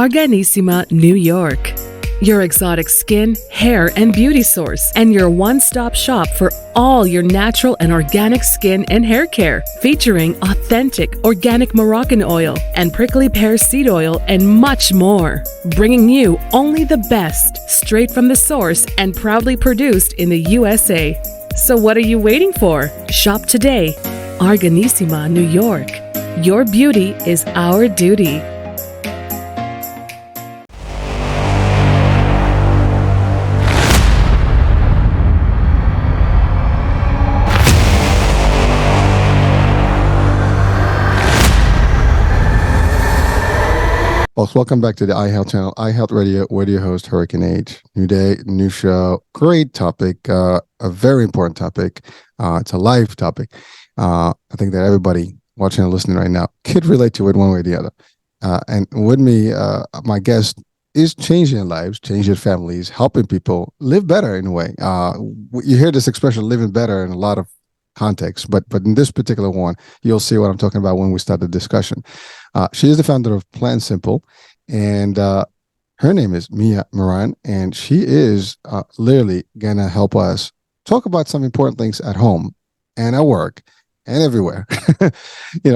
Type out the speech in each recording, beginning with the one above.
Arganissima, New York. Your exotic skin, hair, and beauty source, and your one-stop shop for all your natural and organic skin and hair care, featuring authentic organic Moroccan oil and prickly pear seed oil and much more. Bringing you only the best, straight from the source and proudly produced in the USA. So what are you waiting for? Shop today. Arganissima, New York. Your beauty is our duty. Folks, welcome back to the iHealth channel, iHealth Radio, with your host, Hurricane H. New day, new show, great topic, a very important topic. It's a live topic. I think that everybody watching and listening right now could relate to it one way or the other. And with me, my guest is changing lives, changing families, helping people live better in a way. You hear this expression, living better, in a lot of contexts, but in this particular one, you'll see what I'm talking about when we start the discussion. She is the founder of PlanSimple, and her name is Mia Moran, and she is literally going to help us talk about some important things at home and at work and everywhere.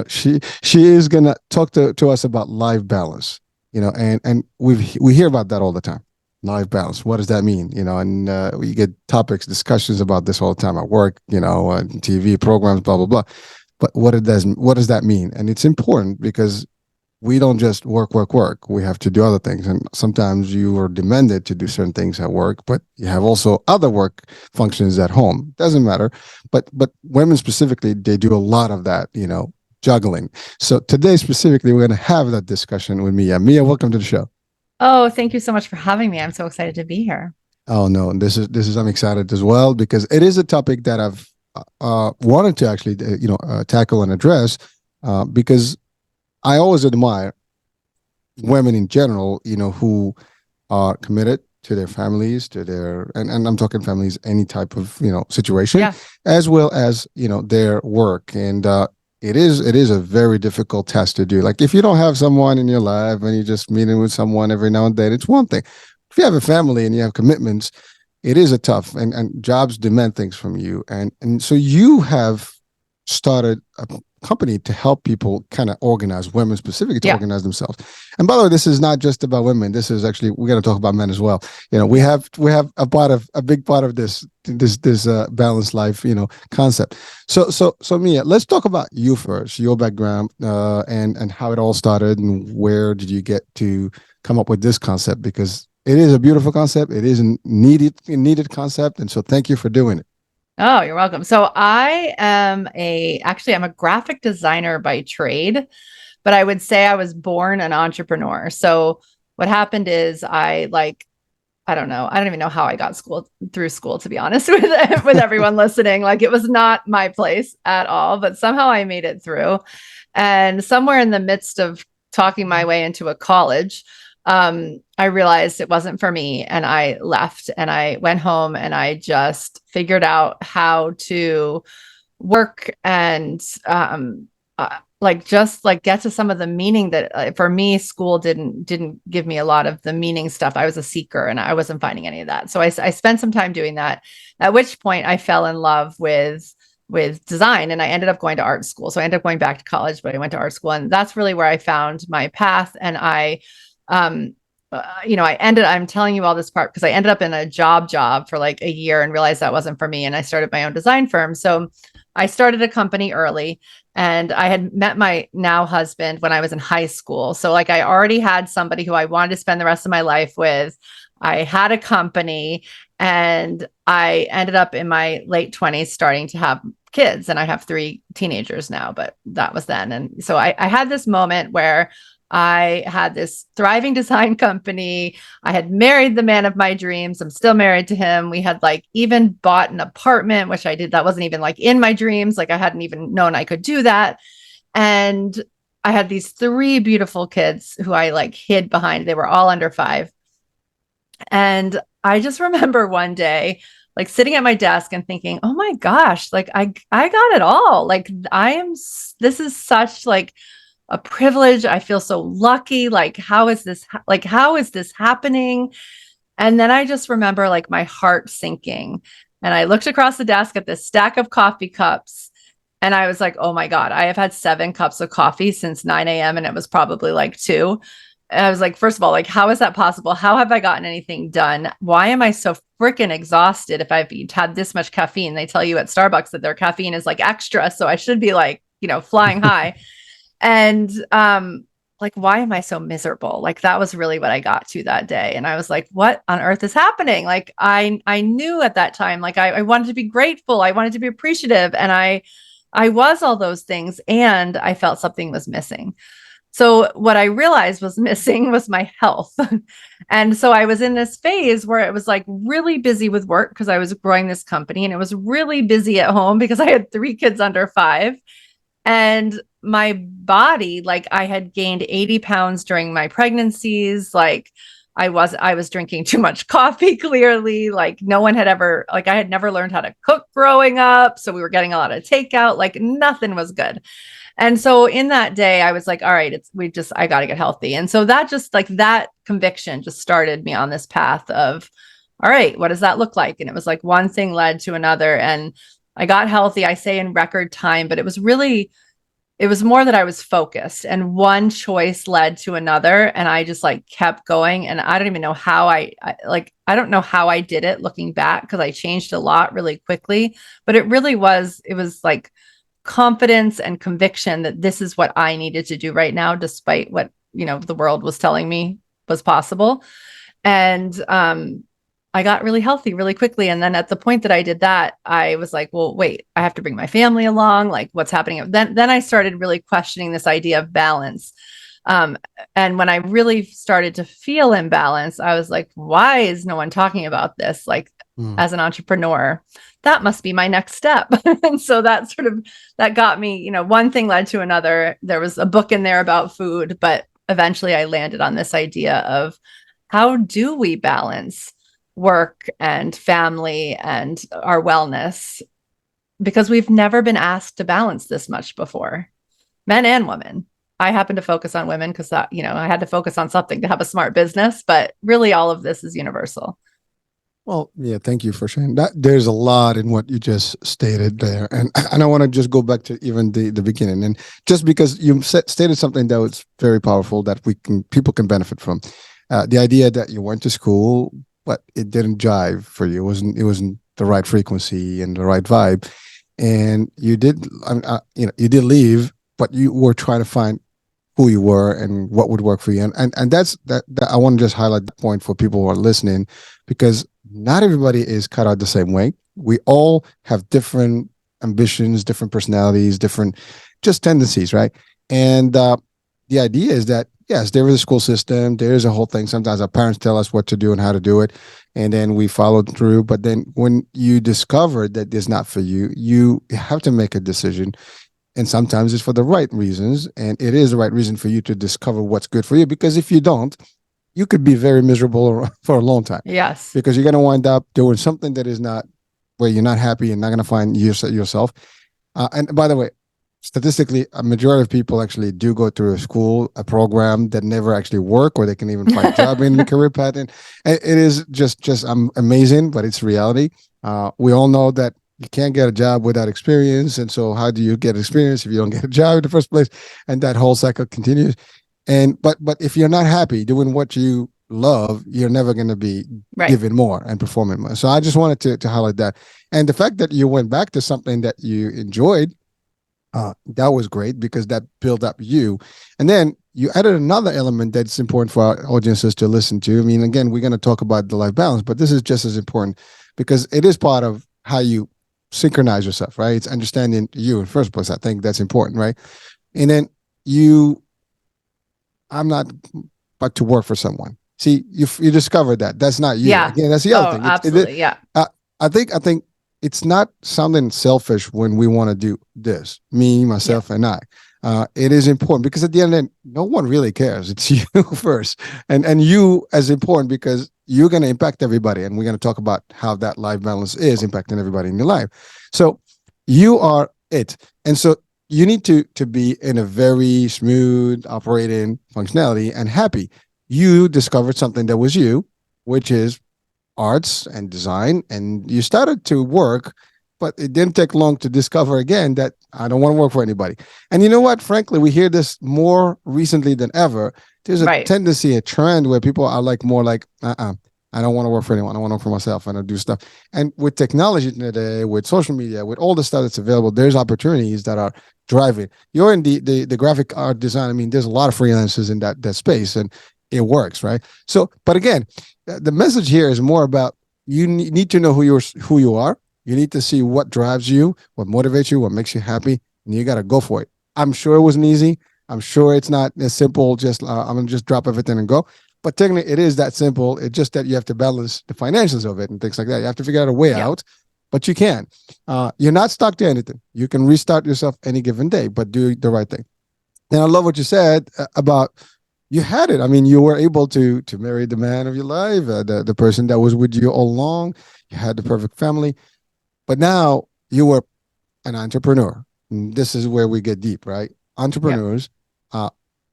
She is going to talk to us about life balance, and we hear about that all the time. Life balance. What does that mean? And we get topics, discussions about this all the time at work, TV programs, blah, blah, blah. But what does that mean? And it's important because we don't just work. We have to do other things. And sometimes you are demanded to do certain things at work, but you have also other work functions at home. Doesn't matter. But women specifically, they do a lot of that, juggling. So today specifically, we're going to have that discussion with Mia. Mia, welcome to the show. Oh, thank you so much for having me. I'm so excited to be here. Oh, no, this is I'm excited as well, because it is a topic that I've wanted to actually, tackle and address, because I always admire women in general, who are committed to their families, and I'm talking families, any type of, situation, yeah, as well as, their work. And it is a very difficult task to do. Like, if you don't have someone in your life and you're just meeting with someone every now and then, it's one thing. If you have a family and you have commitments, it is a tough, and jobs demand things from you. And so you have started a company to help people kind of organize, women specifically, to organize themselves. And by the way, this is not just about women. This is actually, we're going to talk about men as well. We have a big part of this balanced life, concept. So Mia, let's talk about you first, your background, and how it all started, and where did you get to come up with this concept? Because it is a beautiful concept. It is a needed concept. And so thank you for doing it. Oh, you're welcome. So I'm a graphic designer by trade, but I would say I was born an entrepreneur. So what happened is I don't know. I don't even know how I got through school, to be honest with everyone listening. Like, it was not my place at all, but somehow I made it through. And somewhere in the midst of talking my way into a college, I realized it wasn't for me, and I left, and I went home, and I just figured out how to work and get to some of the meaning that for me, school didn't give me a lot of the meaning stuff. I was a seeker, and I wasn't finding any of that. So I spent some time doing that, at which point I fell in love with design, and I ended up going to art school. So I ended up going back to college, but I went to art school, and that's really where I found my path. And I'm telling you all this part because I ended up in a job for like a year and realized that wasn't for me. And I started my own design firm. So I started a company early, and I had met my now husband when I was in high school. So like, I already had somebody who I wanted to spend the rest of my life with. I had a company, and I ended up in my late 20s starting to have kids, and I have 3 teenagers now, but that was then. And so I had this moment where I had this thriving design company. I had married the man of my dreams. I'm still married to him. We had even bought an apartment, which I did. That wasn't even in my dreams. I hadn't even known I could do that. And I had these 3 beautiful kids who I hid behind. They were all under 5. And I just remember one day, sitting at my desk and thinking, oh my gosh, I got it all. This is such a privilege. I feel so lucky. Like, how is this happening? And then I just remember like my heart sinking. And I looked across the desk at this stack of coffee cups. And I was like, oh my God, I have had 7 cups of coffee since 9 a.m. And it was probably like 2. And I was like, first of all, like, how is that possible? How have I gotten anything done? Why am I so freaking exhausted if I've had this much caffeine? They tell you at Starbucks that their caffeine is like extra. So I should be like, flying high. And like, why am I so miserable? Like, that was really what I got to that day. And I was like, what on earth is happening? Like, I knew at that time, like, I wanted to be grateful. I wanted to be appreciative. And I was all those things. And I felt something was missing. So what I realized was missing was my health. And so I was in this phase where it was like really busy with work because I was growing this company, and it was really busy at home because I had 3 kids under 5. And my body, like, I had gained 80 pounds during my pregnancies. Like, I was drinking too much coffee, clearly. Like, no one had ever, like, I had never learned how to cook growing up. So we were getting a lot of takeout, like nothing was good. And so in that day, I was like, all right, I got to get healthy. And so that just like that conviction just started me on this path of, all right, what does that look like? And it was like one thing led to another. And I got healthy, I say in record time, but it was more that I was focused, and one choice led to another. And I just like kept going. And I don't even know how I don't know how I did it looking back, because I changed a lot really quickly, but it was like confidence and conviction that this is what I needed to do right now, despite what, the world was telling me was possible. And, I got really healthy really quickly. And then at the point that I did that, I was like, well, wait, I have to bring my family along. Like, what's happening? Then I started really questioning this idea of balance. And when I really started to feel imbalance, I was like, why is no one talking about this? Like, as an entrepreneur, that must be my next step. And so that got me, one thing led to another. There was a book in there about food, but eventually I landed on this idea of, how do we balance work and family and our wellness? Because we've never been asked to balance this much before, men and women. I happen to focus on women because I had to focus on something to have a smart business, but really all of this is universal. Well, yeah, thank you for sharing that. There's a lot in what you just stated there. And I want to just go back to even the beginning. And just because you stated something that was very powerful that people can benefit from. The idea that you went to school, but it didn't jive for you. It wasn't the right frequency and the right vibe. And you did, you did leave, but you were trying to find who you were and what would work for you. And that's that I want to just highlight the point for people who are listening, because not everybody is cut out the same way. We all have different ambitions, different personalities, different just tendencies, right? And the idea is that, yes, there is a school system, there is a whole thing. Sometimes our parents tell us what to do and how to do it, and then we follow through. But then when you discover that it's not for you, you have to make a decision. And sometimes it's for the right reasons, and it is the right reason for you to discover what's good for you. Because if you don't, you could be very miserable for a long time. Yes. Because you're going to wind up doing something that is not where you're not happy and not going to find yourself. And by the way, statistically, a majority of people actually do go through a program that never actually work, or they can even find a job in the career path. And it is just amazing, but it's reality. We all know that you can't get a job without experience. And so how do you get experience if you don't get a job in the first place? And that whole cycle continues. And but if you're not happy doing what you love, you're never going to be giving more and performing more. So I just wanted to highlight that. And the fact that you went back to something that you enjoyed, that was great, because that built up you. And then you added another element that's important for our audiences to listen to. I mean, again, we're going to talk about the life balance, but this is just as important because it is part of how you synchronize yourself, right? It's understanding you in the first place. I think that's important, right? And then I'm not but to work for someone. See, you discovered that that's not you. Yeah. Again, that's the other thing. Absolutely. Yeah. I think it's not something selfish when we want to do this, me, myself, and I. It is important because at the end of the day, no one really cares. It's you first, and you as important because you're going to impact everybody. And we're going to talk about how that life balance is impacting everybody in your life. So you are it. And so you need to be in a very smooth operating functionality and happy. You discovered something that was you, which is arts and design, and you started to work, but it didn't take long to discover again that I don't want to work for anybody. And you know what? Frankly, we hear this more recently than ever. There's a Right. tendency, a trend where people are like more like, I don't want to work for anyone. I want to work for myself. I don't do stuff. And with technology today, with social media, with all the stuff that's available, there's opportunities that are driving. You're in the graphic art design. I mean, there's a lot of freelancers in that space, and it works, right? So, but again, the message here is more about you need to know who you are. You need to see what drives you, what motivates you, what makes you happy, and you got to go for it. I'm sure it wasn't easy. I'm sure it's not as simple. Just I'm gonna just drop everything and go. But technically, it is that simple. It's just that you have to balance the financials of it and things like that. You have to figure out a way out, but you can. You're not stuck to anything. You can restart yourself any given day, but do the right thing. And I love what you said about you had it. I mean, you were able to marry the man of your life, the person that was with you all along. You had the perfect family, but now you were an entrepreneur. And this is where we get deep, right? Entrepreneurs.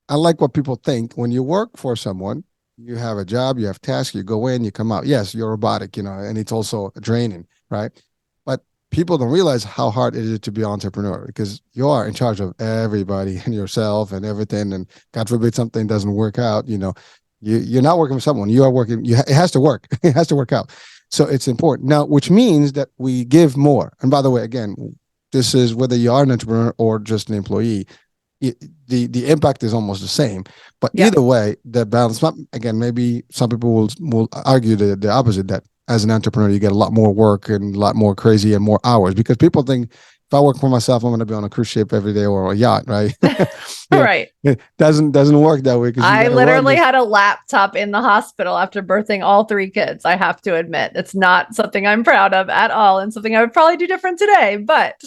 Unlike what people think, when you work for someone, you have a job, you have tasks, you go in, you come out. Yes, you're robotic, and it's also draining, right? But people don't realize how hard it is to be an entrepreneur because you are in charge of everybody and yourself and everything. And God forbid something doesn't work out, you're not working for someone. You are working. It has to work. It has to work out. So it's important now, which means that we give more. And by the way, again, this is whether you are an entrepreneur or just an employee. The impact is almost the same, but either way, the balance. Again, maybe some people will argue the opposite, that as an entrepreneur you get a lot more work and a lot more crazy and more hours, because people think if I work for myself, I'm going to be on a cruise ship every day or a yacht, right? Right. It doesn't work that way, because I literally had a laptop in the hospital after birthing all 3 kids. I have to admit, it's not something I'm proud of at all, and something I would probably do different today, but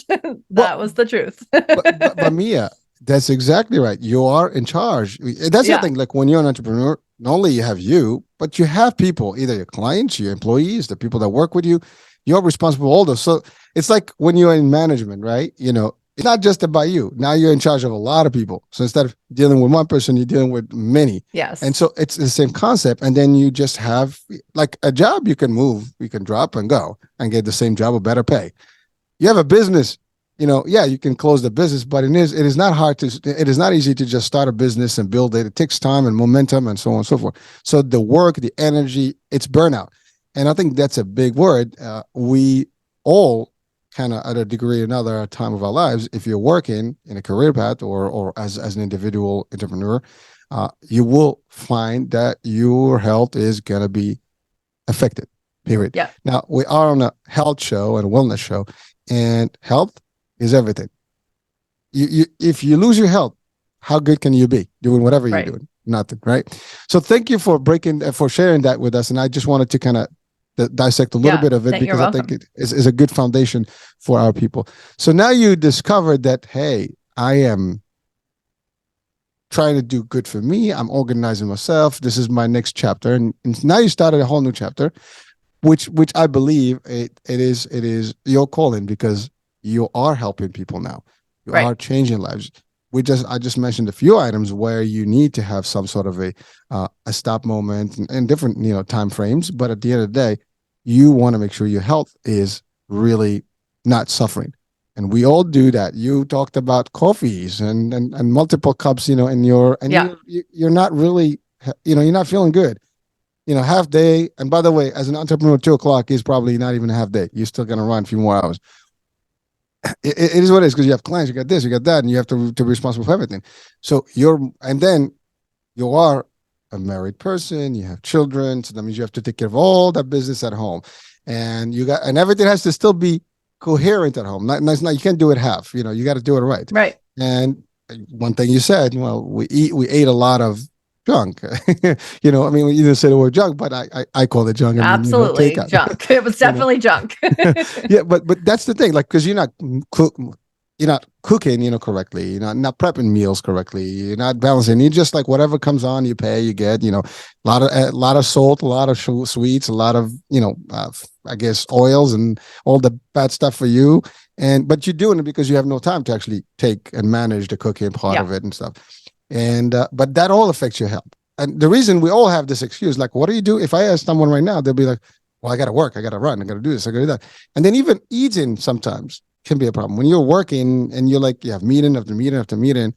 that was the truth. but Mia, that's exactly right. You are in charge. That's the thing. Like when you're an entrepreneur, not only you have you, but you have people, either your clients, your employees, the people that work with you. You're responsible for all those. So it's like when you're in management, right? It's not just about you. Now you're in charge of a lot of people. So instead of dealing with one person, you're dealing with many. Yes. And so it's the same concept. And then you just have like a job you can move, you can drop and go and get the same job or better pay. You have a business. You can close the business, but it is not hard it is not easy to just start a business and build it. It takes time and momentum and so on and so forth. So the work, the energy, it's burnout. And I think that's a big word. We all kind of at a degree or another time of our lives, if you're working in a career path or as an individual entrepreneur, you will find that your health is going to be affected, period. Yeah. Now, we are on a health show and a wellness show, and health is everything. If you lose your health, how good can you be doing whatever you're doing? Nothing, right? So thank you for sharing that with us. And I just wanted to kind of dissect a little bit of it, because I think it is a good foundation for our people. So now you discovered that, hey, I am trying to do good for me. I'm organizing myself. This is my next chapter. And now you started a whole new chapter, which I believe it is your calling, because you are helping people now. You are changing lives. I just mentioned a few items where you need to have some sort of a stop moment and different time frames. But at the end of the day, you want to make sure your health is really not suffering. And we all do that. You talked about coffees and multiple cups, you're not really, you're not feeling good. Half day. And by the way, as an entrepreneur, 2:00 is probably not even a half day. You're still going to run a few more hours. It is what it is, because you have clients, you got this, you got that, and you have to be responsible for everything. So then you are a married person, you have children, so that means you have to take care of all that business at home, and everything has to still be coherent at home. Not you can't do it half. You got to do it right. Right. And one thing you said, well, we ate a lot of junk. I mean, you didn't say the word junk, but I call it junk. Absolutely, junk. It was definitely junk. Yeah, but that's the thing, like, because you're not you're not cooking, correctly. You're not prepping meals correctly. You're not balancing. You just like whatever comes on, you pay, you get. A lot of salt, a lot of sweets, a lot of I guess oils and all the bad stuff for you. But you're doing it because you have no time to actually take and manage the cooking part Yeah. of it and stuff. But that all affects your health. And the reason we all have this excuse, like, what do you do? If I ask someone right now, they'll be like, well, I got to work, I got to run, I got to do this, I got to do that. And then even eating sometimes can be a problem when you're working and you're like, you have meeting after meeting after meeting.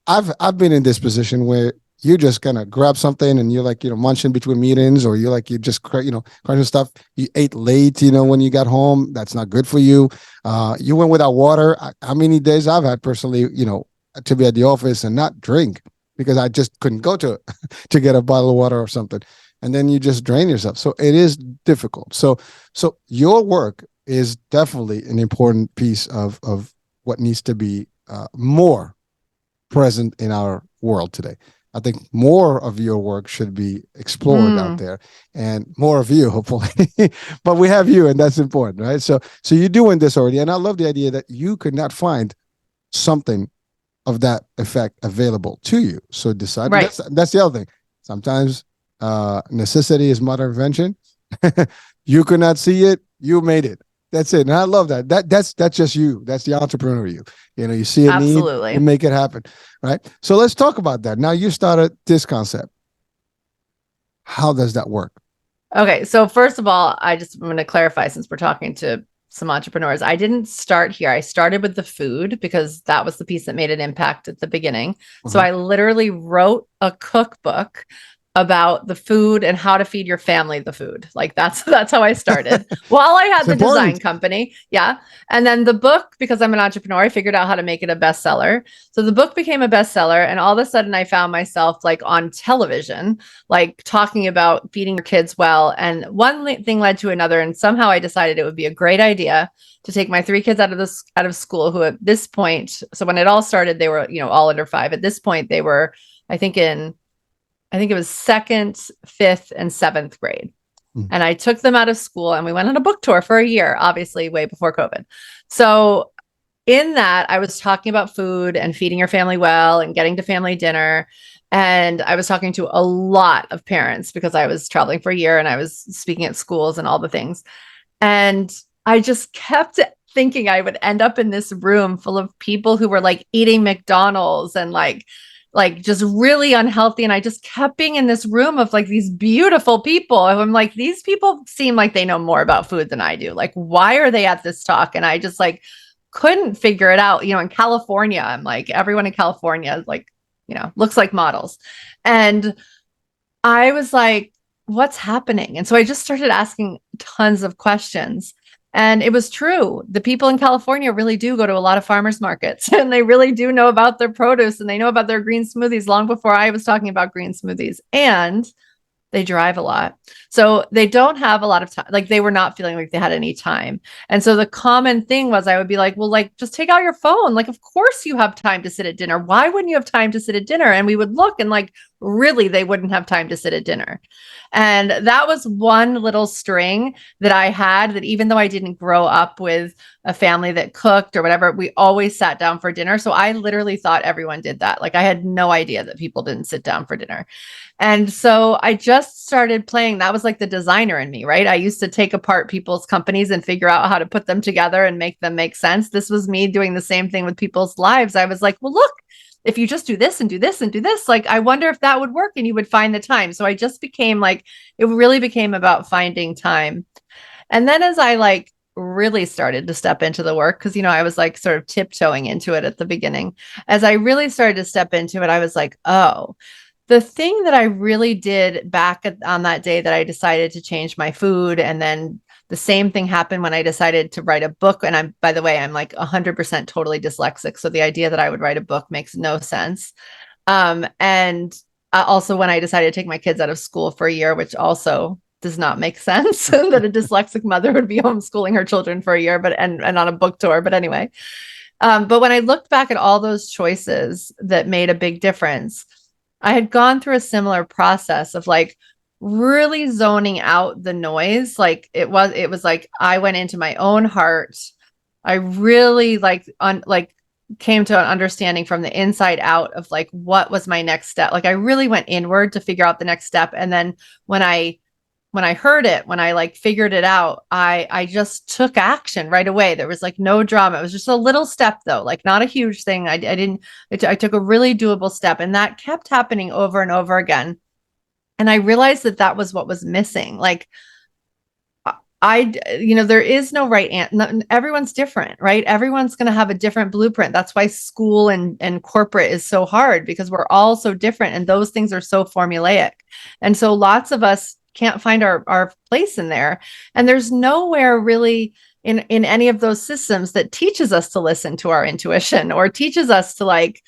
I've been in this position where you just kind of grab something and you're like, munching between meetings, or you're like, you just, crunching stuff. You ate late, when you got home. That's not good for you. You went without water. How many days I've had personally, to be at the office and not drink because I just couldn't go to to get a bottle of water or something. And then you just drain yourself. So it is difficult. So your work is definitely an important piece of what needs to be more present in our world today. I think more of your work should be explored out there, and more of you, hopefully. But we have you, and that's important, right? So you're doing this already, and I love the idea that you could not find something of that effect available to you. So decide. Right. That's the other thing. Sometimes necessity is mother invention. You could not see it, you made it. That's it. And I love that. That's just you. That's the entrepreneur you. You see a need, Absolutely. you make it happen. Right. So let's talk about that. Now you started this concept. How does that work? Okay. So first of all, I'm going to clarify, since we're talking to some entrepreneurs, I didn't start here. I started with the food because that was the piece that made an impact at the beginning. So I literally wrote a cookbook about the food and how to feed your family the food. Like that's how I started while I had the design company. Yeah. And then the book, because I'm an entrepreneur, I figured out how to make it a bestseller. So the book became a bestseller. And all of a sudden I found myself like on television, like talking about feeding your kids well. And one thing led to another. And somehow I decided it would be a great idea to take my 3 kids out of school, who at this point, so when it all started, they were, all under 5. At this point, they were, I think it was 2nd, 5th, and 7th grade. And I took them out of school and we went on a book tour for a year, obviously way before COVID. So in that, I was talking about food and feeding your family well and getting to family dinner. And I was talking to a lot of parents because I was traveling for a year and I was speaking at schools and all the things. And I just kept thinking I would end up in this room full of people who were like eating McDonald's and like just really unhealthy. And I just kept being in this room of like these beautiful people. And I'm like, these people seem like they know more about food than I do. Like, why are they at this talk? And I just like couldn't figure it out. In California, I'm like, everyone in California, like, looks like models. And I was like, what's happening? And so I just started asking tons of questions. And it was true. The people in California really do go to a lot of farmers markets, and they really do know about their produce, and they know about their green smoothies long before I was talking about green smoothies. And they drive a lot. So they don't have a lot of time. Like, they were not feeling like they had any time. And so the common thing was, I would be like, well, like, just take out your phone. Like, of course you have time to sit at dinner. Why wouldn't you have time to sit at dinner? And we would look, and like, really, they wouldn't have time to sit at dinner. And that was one little string that I had, that even though I didn't grow up with a family that cooked or whatever, we always sat down for dinner. So I literally thought everyone did that. Like, I had no idea that people didn't sit down for dinner. And so I just started playing. That was like the designer in me, right? I used to take apart people's companies and figure out how to put them together and make them make sense. This was me doing the same thing with people's lives. I was like, well, look, if you just do this and do this and do this, like, I wonder if that would work and you would find the time. So I just became like, it really became about finding time. And then as I like really started to step into the work, because, I was like sort of tiptoeing into it at the beginning. As I really started to step into it, I was like, oh, the thing that I really did back on that day that I decided to change my food, and then the same thing happened when I decided to write a book. And by the way, I'm like 100% totally dyslexic. So the idea that I would write a book makes no sense. And also when I decided to take my kids out of school for a year, which also does not make sense that a dyslexic mother would be homeschooling her children for a year, and on a book tour. But anyway, but when I looked back at all those choices that made a big difference, I had gone through a similar process of like really zoning out the noise. Like it was like I went into my own heart I really came to an understanding from the inside out of like what was my next step. Like I really went inward to figure out the next step. And then when I heard it, when I like figured it out, I just took action right away. There was like no drama. It was just a little step though, like not a huge thing. I took a really doable step, and that kept happening over and over again. And I realized that that was what was missing. Like there is no right answer. Everyone's different, right? Everyone's going to have a different blueprint. That's why school and corporate is so hard, because we're all so different and those things are so formulaic. And so lots of us can't find our place in there. And there's nowhere really in any of those systems that teaches us to listen to our intuition or teaches us to like,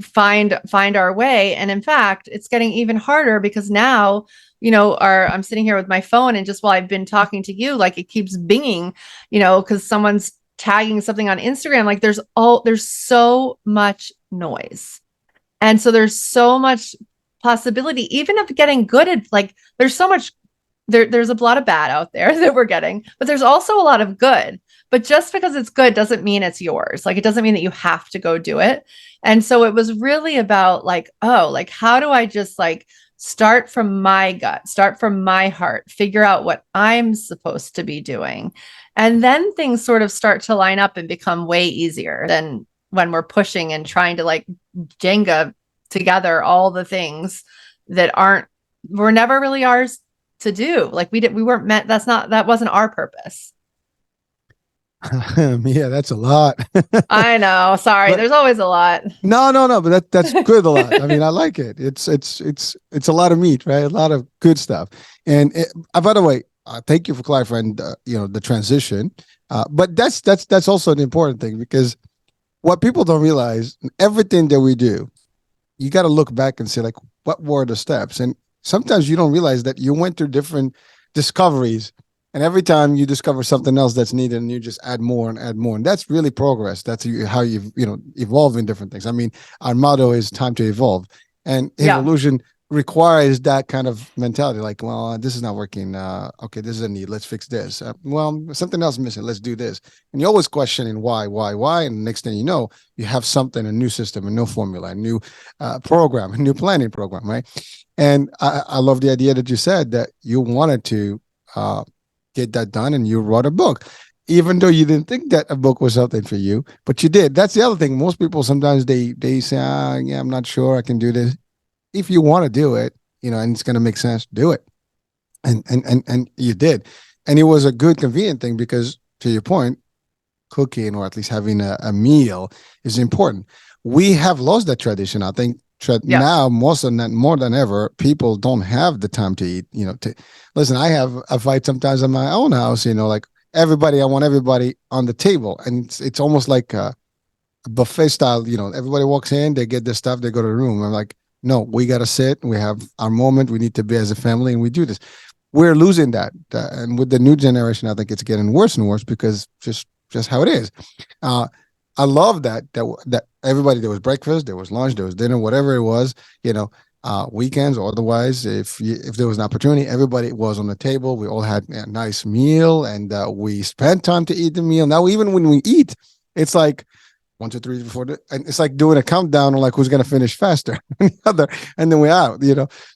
find our way. And in fact, it's getting even harder because now, I'm sitting here with my phone, and just while I've been talking to you, like it keeps binging, because someone's tagging something on Instagram. Like there's so much noise. And so there's so much possibility, even of getting good at like, there's so much, there's a lot of bad out there that we're getting, but there's also a lot of good. But just because it's good doesn't mean it's yours. Like it doesn't mean that you have to go do it. And so it was really about like, oh, like how do I just like start from my gut, start from my heart, figure out what I'm supposed to be doing. And then things sort of start to line up and become way easier than when we're pushing and trying to like Jenga together all the things that were never really ours to do. Like we weren't meant, that wasn't our purpose. Yeah, that's a lot. I know. Sorry. There's always a lot. No, but that's good. A lot. I mean, I like it. It's a lot of meat, right? A lot of good stuff. And by the way, thank you for clarifying, the transition. But that's also an important thing, because what people don't realize, everything that we do, you got to look back and say like, what were the steps? And sometimes you don't realize that you went through different discoveries. And every time you discover something else that's needed, and you just add more and add more. And that's really progress. That's how you evolve in different things. I mean, our motto is time to evolve. And evolution requires that kind of mentality. Like, well, this is not working. Okay, this is a need. Let's fix this. Well, something else missing. Let's do this. And you're always questioning why. And the next thing you know, you have something, a new system, a new formula, a new program, a new planning program, right? And I love the idea that you said that you wanted to get that done, and you wrote a book, even though you didn't think that a book was something for you, but you did. That's the other thing. Most people sometimes they say, yeah, I'm not sure I can do this. If you want to do it, and it's going to make sense, do it. And you did. And it was a good, convenient thing, because to your point, cooking, or at least having a meal, is important. We have lost that tradition, I think. Now more than ever, people don't have the time to eat. Listen, I have a fight sometimes in my own house. Like I want everybody on the table, and it's almost like a buffet style. Everybody walks in, they get their stuff, they go to the room. I'm like, no, we got to sit. We have our moment. We need to be as a family, and we do this. We're losing that, and with the new generation, I think it's getting worse and worse, because just how it is. I love that everybody, there was breakfast, there was lunch, there was dinner, whatever it was, weekends or otherwise, if there was an opportunity, everybody was on the table. We all had a nice meal, and we spent time to eat the meal. Now, even when we eat, it's like 1, 2, 3, 4, and it's like doing a countdown on like who's going to finish faster, and then we're out,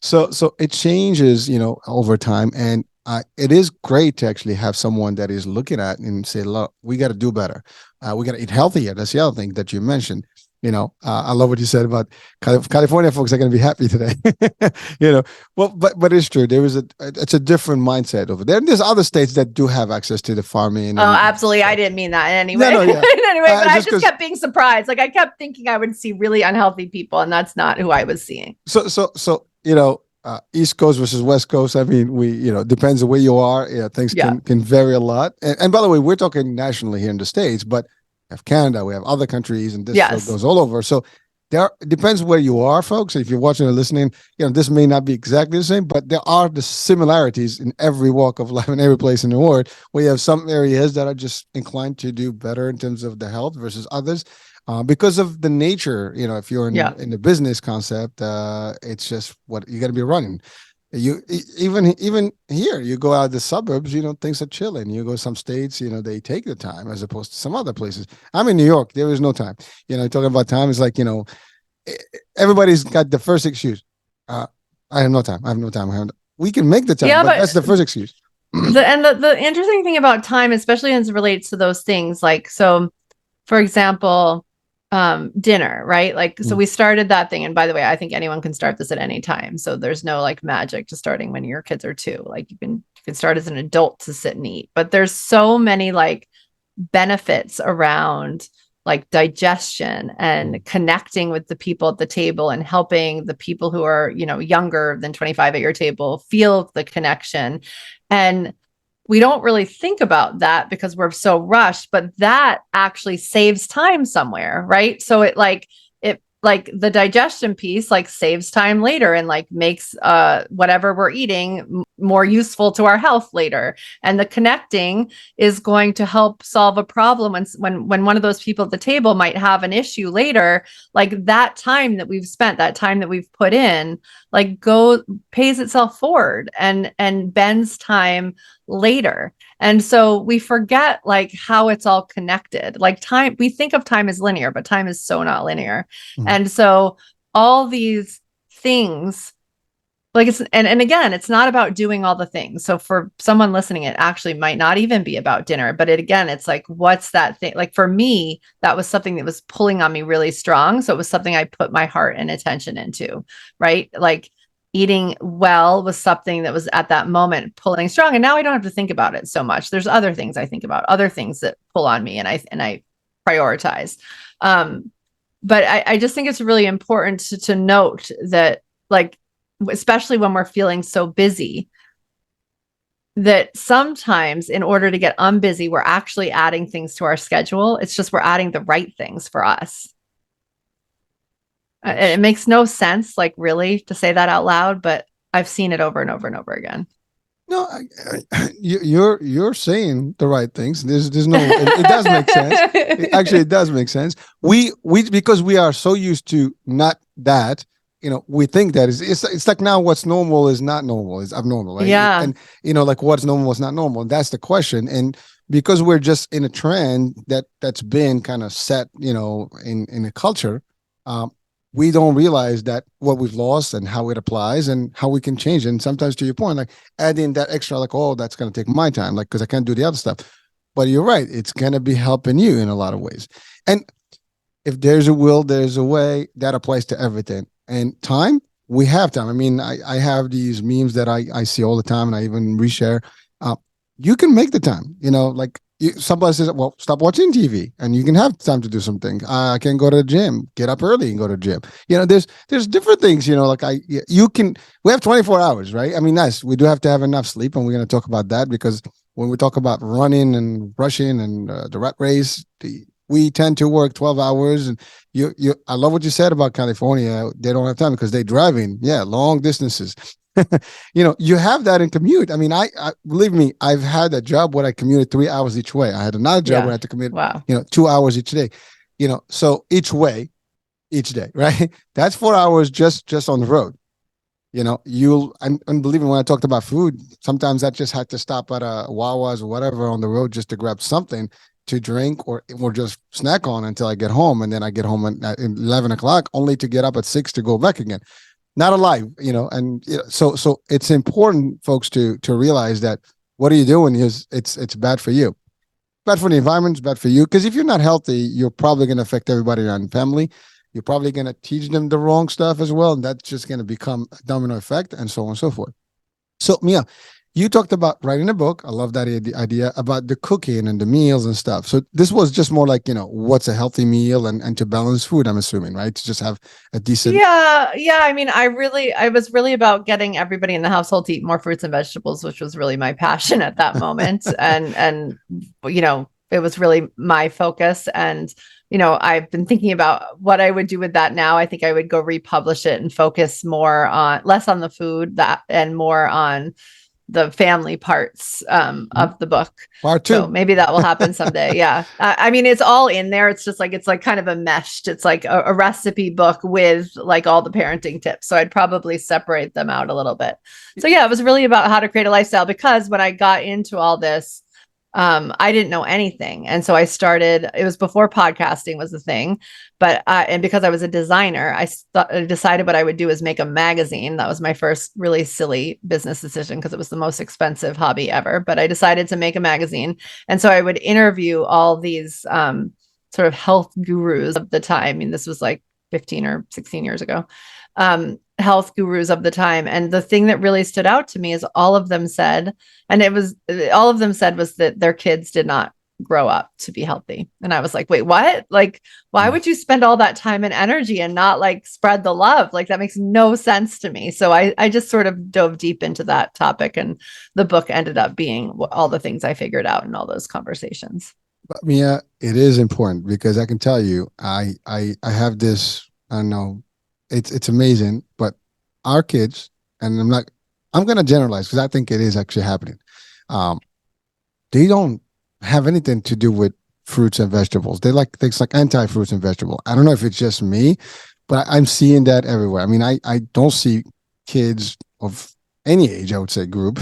So it changes, over time. And it is great to actually have someone that is looking at and say, look, we got to do better. We got to eat healthier. That's the other thing that you mentioned. I love what you said about California folks are going to be happy today. Well, but it's true. It's a different mindset over there. And there's other states that do have access to the farming. Oh, absolutely. I didn't mean that in any way. No, yeah. Anyway, but I just kept being surprised. Like I kept thinking I would see really unhealthy people, and that's not who I was seeing. So, East Coast versus West Coast. I mean, depends on where you are. Things can vary a lot. And by the way, we're talking nationally here in the States, but we have Canada, we have other countries, and this goes all over. So it depends where you are, folks. If you're watching or listening, this may not be exactly the same, but there are the similarities in every walk of life, in every place in the world, where you have some areas that are just inclined to do better in terms of the health versus others. Because of the nature, if you're in the business concept, it's just what you got to be running. Even here, you go out the suburbs, things are chilling. You go some states, they take the time as opposed to some other places. I'm in New York, there is no time. Talking about time is like, everybody's got the first excuse. I have no time. I have no time. We can make the time, Yeah, but that's the first excuse. the interesting thing about time, especially as it relates to those things, like, so for example, dinner, right? Like, so we started that thing. And by the way, I think anyone can start this at any time. So there's no like magic to starting when your kids are 2. Like you can start as an adult to sit and eat, but there's so many like benefits around like digestion and connecting with the people at the table and helping the people who are, younger than 25 at your table feel the connection. And we don't really think about that because we're so rushed, but that actually saves time somewhere, right? So it like the digestion piece like saves time later and like makes whatever we're eating more useful to our health later. And the connecting is going to help solve a problem when one of those people at the table might have an issue later. Like that time that we've spent, that time that we've put in, like pays itself forward and bends time later. And so we forget like how it's all connected. Like time, we think of time as linear, but time is so not linear. And so all these things, like and again, it's not about doing all the things. So for someone listening, it actually might not even be about dinner, but it's like, what's that thing? Like for me, that was something that was pulling on me really strong. So it was something I put my heart and attention into, right? Like eating well was something that was at that moment pulling strong. And now I don't have to think about it so much. There's other things I think about, other things that pull on me and I prioritize. But I just think it's really important to note that, like, especially when we're feeling so busy, that sometimes in order to get unbusy, we're actually adding things to our schedule. It's just we're adding the right things for us. It makes no sense, like really, to say that out loud, but I've seen it over and over and over again. No, you're saying the right things. There's no. It does make sense. It does make sense. We because we are so used to not that. We think that it's like now what's normal is not normal, is abnormal, right? Yeah. And like what's normal is not normal. That's the question. And because we're just in a trend that's been kind of set, in a culture, we don't realize that what we've lost and how it applies and how we can change it. And sometimes, to your point, like adding that extra, like, oh, that's going to take my time, like, because I can't do the other stuff. But you're right. It's going to be helping you in a lot of ways. And if there's a will, there's a way. That applies to everything. And time, we have time. I mean, I have these memes that I see all the time, and I even reshare. You can make the time, like somebody says, well, stop watching TV and you can have time to do something. I can go to the gym, get up early and go to the gym. There's different things, like we have 24 hours, right? I mean, nice. We do have to have enough sleep, and we're going to talk about that, because when we talk about running and rushing and the rat race, we tend to work 12 hours. And I love what you said about California. They don't have time because they're driving. Yeah. Long distances. You have that in commute. I mean, I believe me, I've had a job where I commuted 3 hours each way. I had another job where I had to commute, 2 hours each day, so each way, each day, right? That's 4 hours just on the road. And believe me, when I talked about food, sometimes I just had to stop at a Wawa's or whatever on the road just to grab something to drink or just snack on until I get home. And then I get home at 11 o'clock only to get up at 6 to go back again. Not alive, and so it's important, folks, to realize that what are you doing is it's bad for you, bad for the environment, it's bad for you. Because if you're not healthy, you're probably going to affect everybody around your family. You're probably going to teach them the wrong stuff as well, and that's just going to become a domino effect, and so on and so forth. So, Mia, you talked about writing a book. I love that idea about the cooking and the meals and stuff. So this was just more like, what's a healthy meal and to balance food, I'm assuming, right? To just have a decent. Yeah. I mean, I was really about getting everybody in the household to eat more fruits and vegetables, which was really my passion at that moment. and it was really my focus. And, I've been thinking about what I would do with that now. I think I would go republish it and focus less on the food and more on the family parts of the book. Part 2. So maybe that will happen someday. Yeah. I mean, it's all in there. It's just like, it's like kind of a meshed, it's like a recipe book with like all the parenting tips. So I'd probably separate them out a little bit. So yeah, it was really about how to create a lifestyle, because when I got into all this, I didn't know anything. And so I started, it was before podcasting was the thing, but, and because I was a designer, I decided what I would do is make a magazine. That was my first really silly business decision, because it was the most expensive hobby ever, but I decided to make a magazine. And so I would interview all these, sort of health gurus of the time. I mean, this was like 15 or 16 years ago. Health gurus of the time. And the thing that really stood out to me is all of them said was that their kids did not grow up to be healthy. And I was like, wait, what? Like, why would you spend all that time and energy and not like spread the love? Like, that makes no sense to me. So I just sort of dove deep into that topic, and the book ended up being all the things I figured out in all those conversations. But Mia, it is important, because I can tell you, I have this, I don't know, it's amazing, but our kids, and I'm going to generalize because I think it is actually happening. They don't have anything to do with fruits and vegetables. They like things like anti-fruits and vegetables. I don't know if it's just me, but I'm seeing that everywhere. I mean, I don't see kids of any age, I would say, group